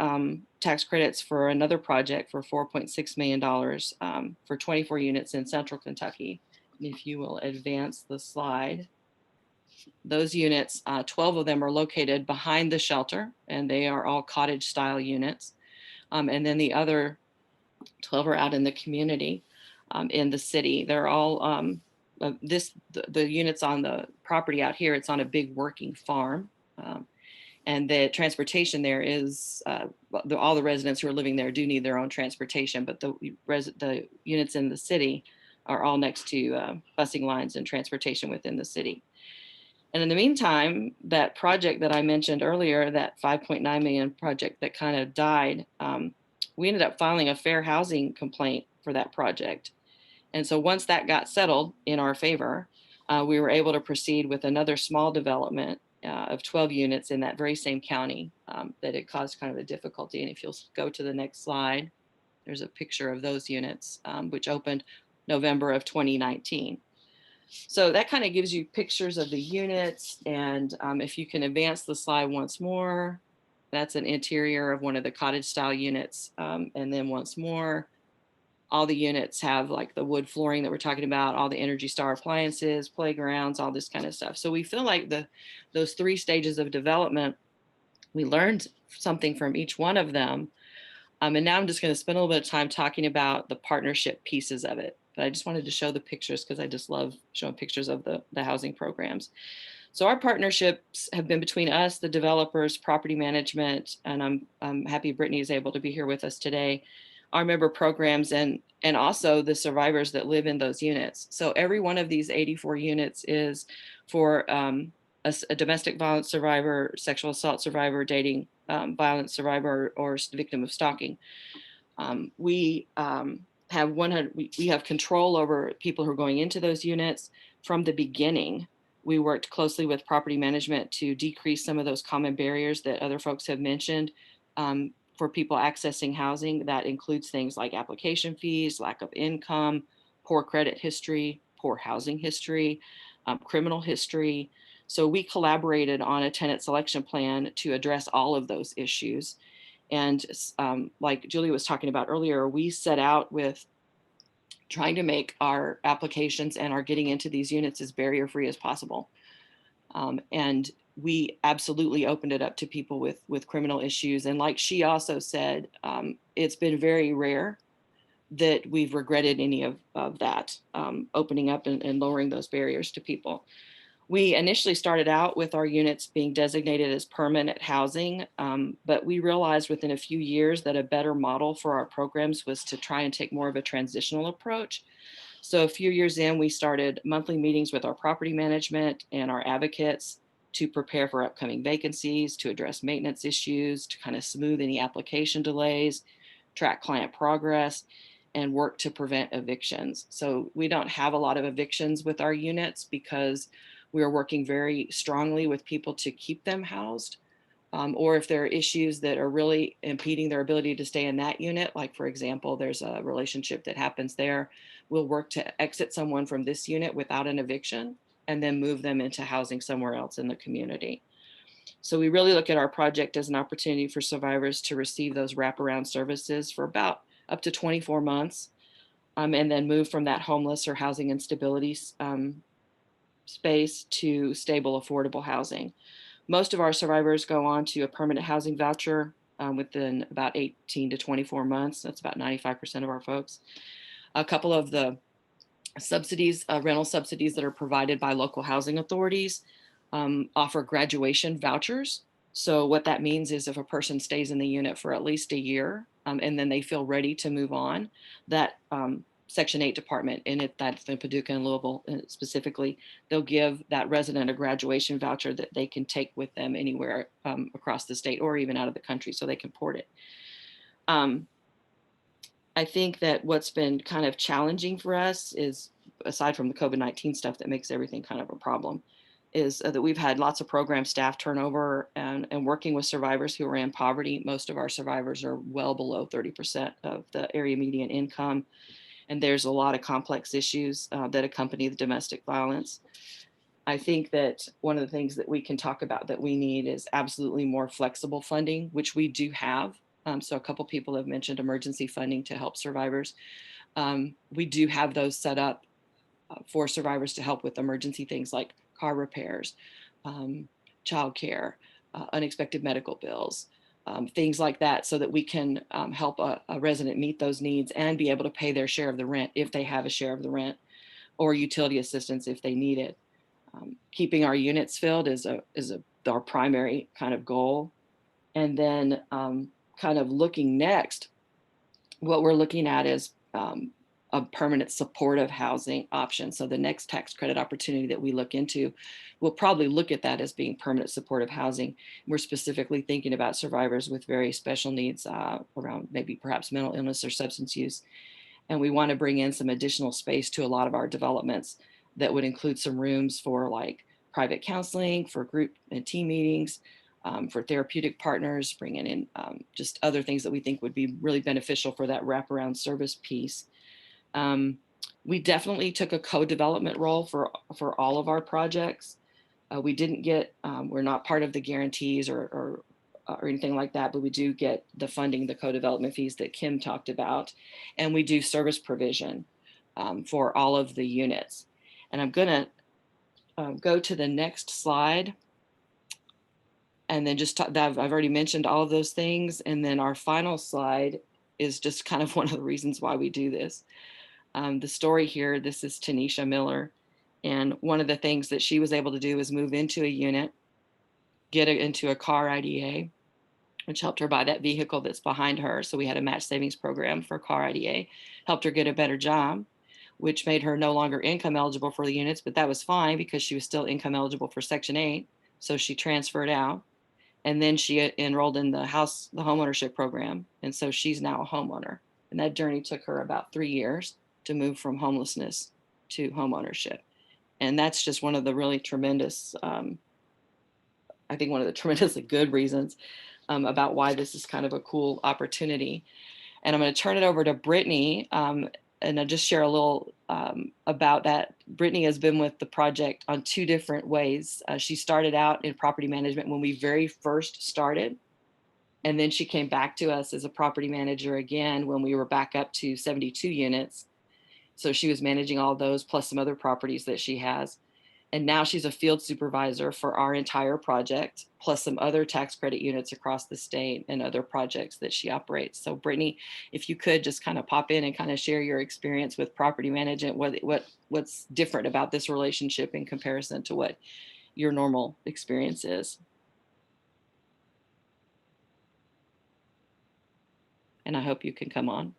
tax credits for another project for $4.6 million for 24 units in central Kentucky. And if you will advance the slide. Those units, 12 of them are located behind the shelter, and they are all cottage style units. And then the other 12 are out in the community in the city. They're all, the units on the property out here, it's on a big working farm. And the transportation there is, all the residents who are living there do need their own transportation, but the units in the city are all next to busing lines and transportation within the city. And in the meantime, that project that I mentioned earlier, that 5.9 million project that kind of died, we ended up filing a fair housing complaint for that project. And so once that got settled in our favor, we were able to proceed with another small development of 12 units in that very same county that had caused kind of a difficulty. And if you'll go to the next slide, there's a picture of those units, which opened November of 2019. So that kind of gives you pictures of the units. And if you can advance the slide once more, that's an interior of one of the cottage style units. And then once more, all the units have like the wood flooring that we're talking about, all the Energy Star appliances, playgrounds, all this kind of stuff. So we feel like those 3 stages of development, we learned something from each one of them. And now I'm just going to spend a little bit of time talking about the partnership pieces of it. But I just wanted to show the pictures because I just love showing pictures of the housing programs. So our partnerships have been between us, the developers, property management, and I'm happy Brittany is able to be here with us today, our member programs, and also the survivors that live in those units. So every one of these 84 units is for a domestic violence survivor, sexual assault survivor, dating violence survivor, or victim of stalking. We have control over people who are going into those units from the beginning. We worked closely with property management to decrease some of those common barriers that other folks have mentioned for people accessing housing. That includes things like application fees, lack of income, poor credit history, poor housing history, criminal history. So we collaborated on a tenant selection plan to address all of those issues. And like Julie was talking about earlier, we set out with trying to make our applications and our getting into these units as barrier-free as possible. And we absolutely opened it up to people with criminal issues. And like she also said, it's been very rare that we've regretted any of that, opening up and lowering those barriers to people. We initially started out with our units being designated as permanent housing, but we realized within a few years that a better model for our programs was to try and take more of a transitional approach. So a few years in, we started monthly meetings with our property management and our advocates to prepare for upcoming vacancies, to address maintenance issues, to kind of smooth any application delays, track client progress, and work to prevent evictions. So we don't have a lot of evictions with our units because we are working very strongly with people to keep them housed. Or if there are issues that are really impeding their ability to stay in that unit, like for example, there's a relationship that happens there, we'll work to exit someone from this unit without an eviction and then move them into housing somewhere else in the community. So we really look at our project as an opportunity for survivors to receive those wraparound services for about up to 24 months, and then move from that homeless or housing instability space to stable, affordable housing. Most of our survivors go on to a permanent housing voucher within about 18 to 24 months. That's about 95% of our folks. A couple of the subsidies, rental subsidies that are provided by local housing authorities offer graduation vouchers. So what that means is if a person stays in the unit for at least a year and then they feel ready to move on, that Section 8 department, and that's in Paducah and Louisville specifically, they'll give that resident a graduation voucher that they can take with them anywhere across the state or even out of the country so they can port it. I think that what's been kind of challenging for us is, aside from the COVID-19 stuff that makes everything kind of a problem, is that we've had lots of program staff turnover and working with survivors who are in poverty. Most of our survivors are well below 30% of the area median income. And there's a lot of complex issues that accompany the domestic violence. I think that one of the things that we can talk about that we need is absolutely more flexible funding, which we do have. So a couple people have mentioned emergency funding to help survivors. We do have those set up for survivors to help with emergency things like car repairs, childcare, unexpected medical bills, things like that, so that we can help a resident meet those needs and be able to pay their share of the rent if they have a share of the rent, or utility assistance if they need it. keeping our units filled is our primary kind of goal. And then kind of looking next, what we're looking at is a permanent supportive housing option. So the next tax credit opportunity that we look into, we'll probably look at that as being permanent supportive housing. We're specifically thinking about survivors with very special needs around maybe perhaps mental illness or substance use. And we want to bring in some additional space to a lot of our developments that would include some rooms for like private counseling, for group and team meetings, for therapeutic partners, bringing in just other things that we think would be really beneficial for that wraparound service piece. We definitely took a co-development role for all of our projects. We didn't get, we're not part of the guarantees or anything like that, but we do get the funding, the co-development fees that Kim talked about. And we do service provision for all of the units. And I'm gonna go to the next slide. And then just that I've already mentioned all of those things. And then our final slide is just kind of one of the reasons why we do this. The story here, this is Tanisha Miller. And one of the things that she was able to do is move into a unit, get into a car IDA, which helped her buy that vehicle that's behind her. So we had a match savings program for car IDA, helped her get a better job, which made her no longer income eligible for the units, but that was fine because she was still income eligible for Section 8. So she transferred out. And then she enrolled in the homeownership program. And so she's now a homeowner. And that journey took her about 3 years to move from homelessness to homeownership. And that's just one of the really tremendous, I think one of the tremendously good reasons about why this is kind of a cool opportunity. And I'm going to turn it over to Brittany, and I'll just share a little about that. Brittany has been with the project on 2 different ways. She started out in property management when we very first started. And then she came back to us as a property manager again when we were back up to 72 units. So she was managing all those plus some other properties that she has. And now she's a field supervisor for our entire project, plus some other tax credit units across the state and other projects that she operates. So Brittany, if you could just kind of pop in and kind of share your experience with property management, what's different about this relationship in comparison to what your normal experience is. And I hope you can come on.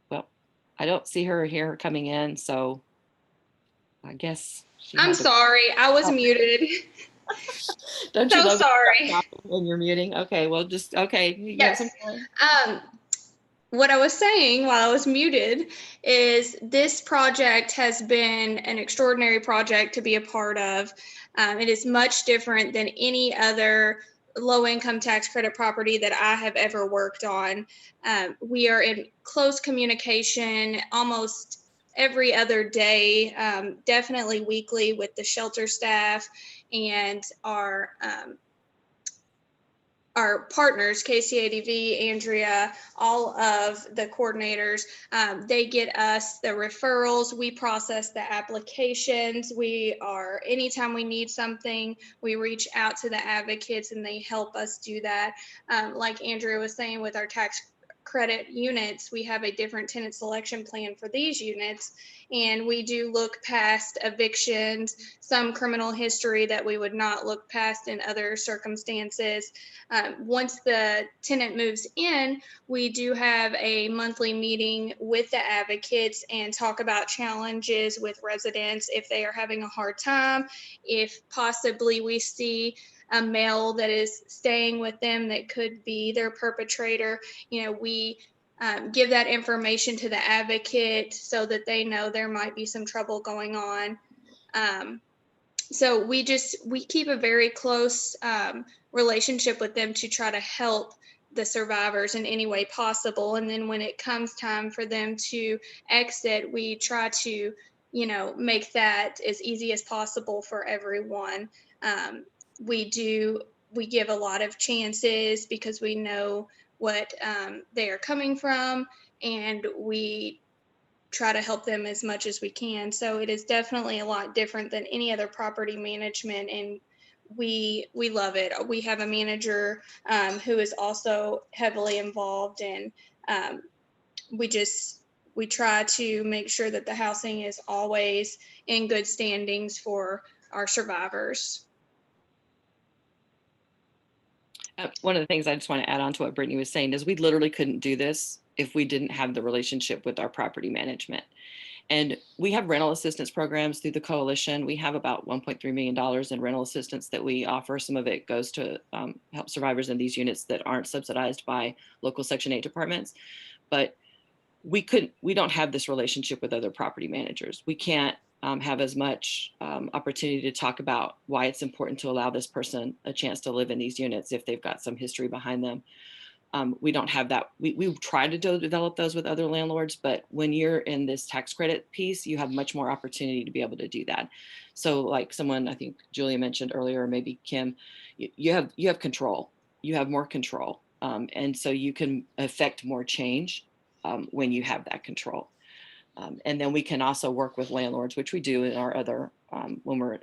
Well, I don't see her here coming in, so I guess I'm sorry, I was muted. Don't you So love sorry. when you're muting? Okay, well, just okay. Yes. What I was saying while I was muted is this project has been an extraordinary project to be a part of. It is much different than any other low-income tax credit property that I have ever worked on. We are in close communication almost every other day, definitely weekly with the shelter staff and our partners, KCADV, Andrea, all of the coordinators. They get us the referrals. We process the applications. Anytime we need something, we reach out to the advocates and they help us do that. Like Andrea was saying with our tax credit units, we have a different tenant selection plan for these units. And we do look past evictions, some criminal history that we would not look past in other circumstances. Once the tenant moves in, we do have a monthly meeting with the advocates and talk about challenges with residents if they are having a hard time, if possibly we see a male that is staying with them that could be their perpetrator. We give that information to the advocate so that they know there might be some trouble going on. So we keep a very close relationship with them to try to help the survivors in any way possible. And then when it comes time for them to exit, we try to, make that as easy as possible for everyone. We give a lot of chances because we know what they are coming from, and we try to help them as much as we can. So it is definitely a lot different than any other property management, and we love it. We have a manager who is also heavily involved, and we try to make sure that the housing is always in good standings for our survivors. One of the things I just want to add on to what Brittany was saying is we literally couldn't do this if we didn't have the relationship with our property management. And we have rental assistance programs through the coalition. We have about $1.3 million in rental assistance that we offer. Some of it goes to help survivors in these units that aren't subsidized by local Section 8 departments. But we don't have this relationship with other property managers. We can't have as much opportunity to talk about why it's important to allow this person a chance to live in these units if they've got some history behind them. We don't have that. We tried to develop those with other landlords, but when you're in this tax credit piece, you have much more opportunity to be able to do that. So like someone, I think Julia mentioned earlier, or maybe Kim, you have control. You have more control. And so you can affect more change when you have that control. And then we can also work with landlords, which we do in our other, when we're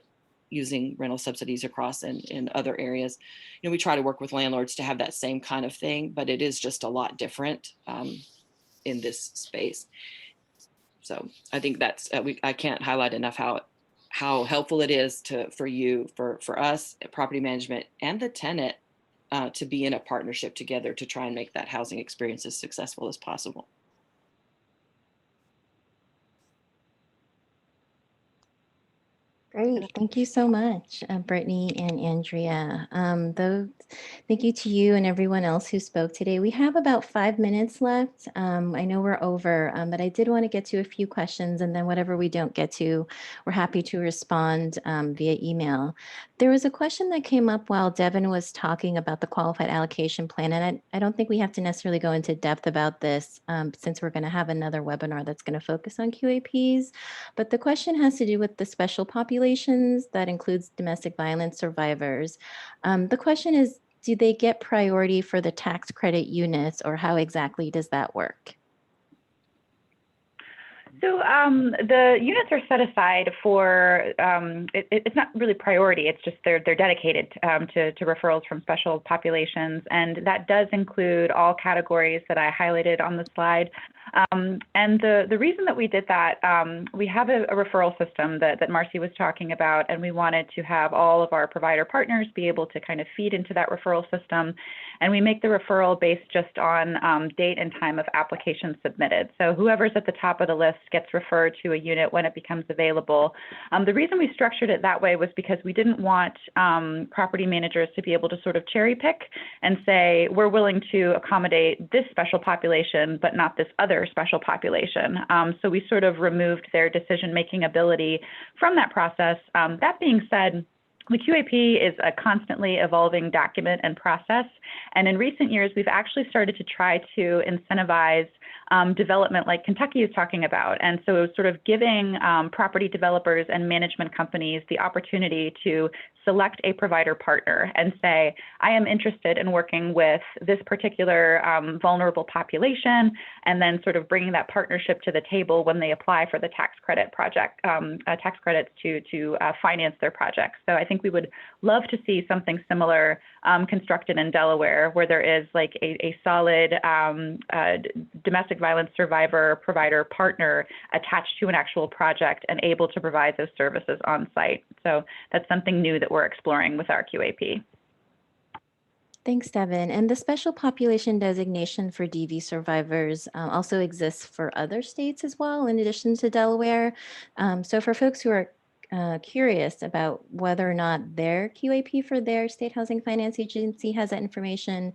using rental subsidies across in other areas. You know, we try to work with landlords to have that same kind of thing, but it is just a lot different in this space. So I think that's, I can't highlight enough how helpful it is for us at property management and the tenant to be in a partnership together to try and make that housing experience as successful as possible. Great. Thank you so much, Brittany and Andrea. Thank you to you and everyone else who spoke today. We have about 5 minutes left. I know we're over, but I did want to get to a few questions, and then whatever we don't get to, we're happy to respond via email. There was a question that came up while Devin was talking about the qualified allocation plan, and I don't think we have to necessarily go into depth about this since we're going to have another webinar that's going to focus on QAPs. But the question has to do with the special populations that includes domestic violence survivors. The question is, do they get priority for the tax credit units, or how exactly does that work? So the units are set aside for, it's not really priority, it's just they're dedicated to referrals from special populations. And that does include all categories that I highlighted on the slide. And the reason that we did that, we have a referral system that Marcy was talking about, and we wanted to have all of our provider partners be able to kind of feed into that referral system. And we make the referral based just on date and time of application submitted. So whoever's at the top of the list gets referred to a unit when it becomes available. The reason we structured it that way was because we didn't want property managers to be able to sort of cherry pick and say, we're willing to accommodate this special population, but not this other special population. So we sort of removed their decision-making ability from that process. That being said, the QAP is a constantly evolving document and process. And in recent years, we've actually started to try to incentivize development like Kentucky is talking about. And so sort of giving property developers and management companies the opportunity to select a provider partner and say, I am interested in working with this particular vulnerable population, and then sort of bringing that partnership to the table when they apply for the tax credit project, tax credits to finance their projects. So I think we would love to see something similar constructed in Delaware, where there is like a solid domestic violence survivor provider partner attached to an actual project and able to provide those services on site. So that's something new that we're exploring with our QAP. Thanks, Devin. And the special population designation for DV survivors also exists for other states as well, in addition to Delaware. So for folks who are curious about whether or not their QAP for their state housing finance agency has that information,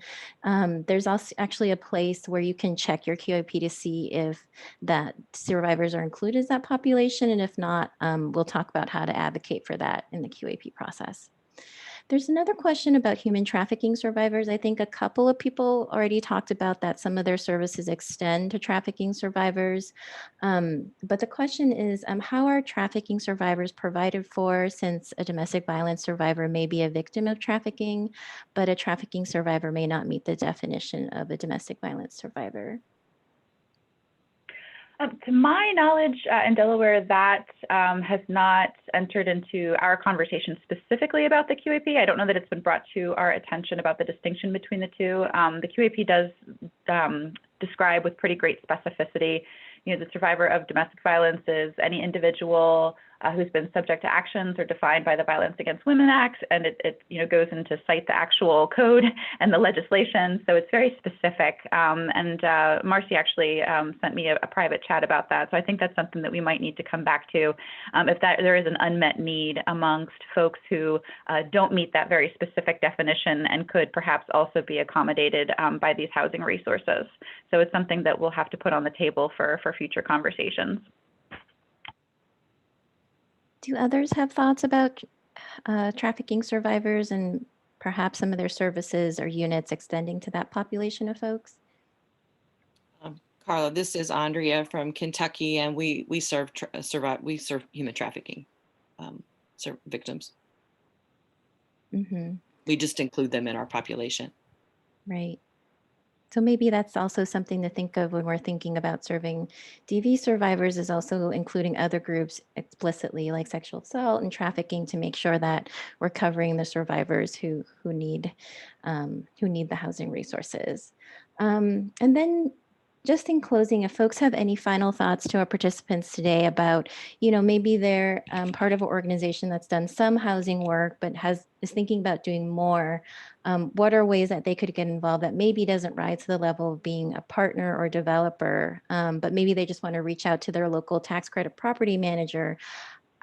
there's also actually a place where you can check your QAP to see if that survivors are included as that population. And if not, we'll talk about how to advocate for that in the QAP process. There's another question about human trafficking survivors. I think a couple of people already talked about that some of their services extend to trafficking survivors. But the question is, how are trafficking survivors provided for, since a domestic violence survivor may be a victim of trafficking, but a trafficking survivor may not meet the definition of a domestic violence survivor? To my knowledge, in Delaware, that has not entered into our conversation specifically about the QAP. I don't know that it's been brought to our attention about the distinction between the two. The QAP does describe with pretty great specificity, the survivor of domestic violence is any individual who's been subject to actions or defined by the Violence Against Women Act, and it goes into cite the actual code and the legislation, so it's very specific. And Marcy actually sent me a private chat about that, so I think that's something that we might need to come back to if there is an unmet need amongst folks who don't meet that very specific definition and could perhaps also be accommodated by these housing resources. So it's something that we'll have to put on the table for future conversations. Do others have thoughts about trafficking survivors and perhaps some of their services or units extending to that population of folks? Carla, this is Andrea from Kentucky, and we serve human trafficking victims. Mm-hmm. We just include them in our population. Right. So maybe that's also something to think of when we're thinking about serving DV survivors, is also including other groups explicitly, like sexual assault and trafficking, to make sure that we're covering the survivors who need the housing resources. And then just in closing, if folks have any final thoughts to our participants today about, maybe they're part of an organization that's done some housing work, but is thinking about doing more, what are ways that they could get involved that maybe doesn't rise to the level of being a partner or developer, but maybe they just want to reach out to their local tax credit property manager?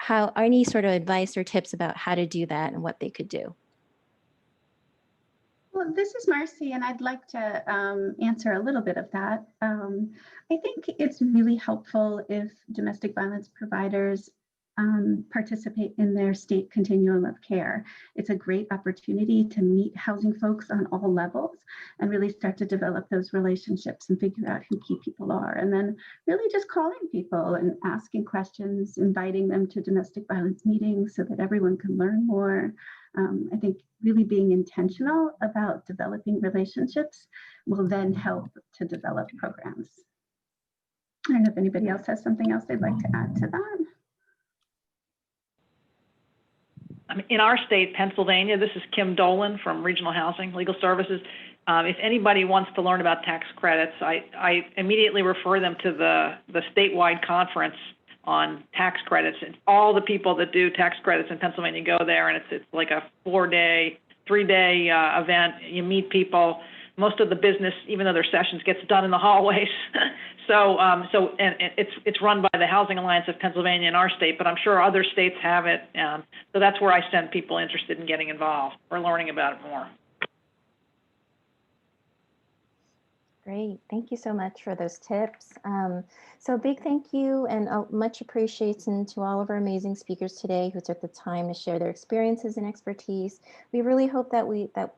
Any sort of advice or tips about how to do that and what they could do? Well, this is Marcy, and I'd like to answer a little bit of that. I think it's really helpful if domestic violence providers participate in their state continuum of care. It's a great opportunity to meet housing folks on all levels and really start to develop those relationships and figure out who key people are. And then really just calling people and asking questions, inviting them to domestic violence meetings so that everyone can learn more. I think really being intentional about developing relationships will then help to develop programs. I don't know if anybody else has something else they'd like to add to that. In our state, Pennsylvania, this is Kim Dolan from Regional Housing Legal Services. If anybody wants to learn about tax credits, I immediately refer them to the statewide conference on tax credits. And all the people that do tax credits in Pennsylvania go there, and it's like a 3-day event. You meet people. Most of the business, even though there's sessions, gets done in the hallways. So it's run by the Housing Alliance of Pennsylvania in our state, but I'm sure other states have it. So that's where I send people interested in getting involved or learning about it more. Great. Thank you so much for those tips. So big thank you and much appreciation to all of our amazing speakers today who took the time to share their experiences and expertise. We really hope that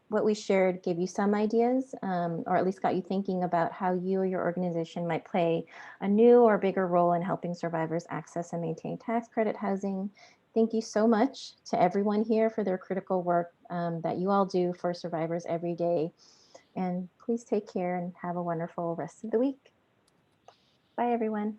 what we shared gave you some ideas, or at least got you thinking about how you or your organization might play a new or bigger role in helping survivors access and maintain tax credit housing. Thank you so much to everyone here for their critical work that you all do for survivors every day. And please take care and have a wonderful rest of the week. Bye, everyone.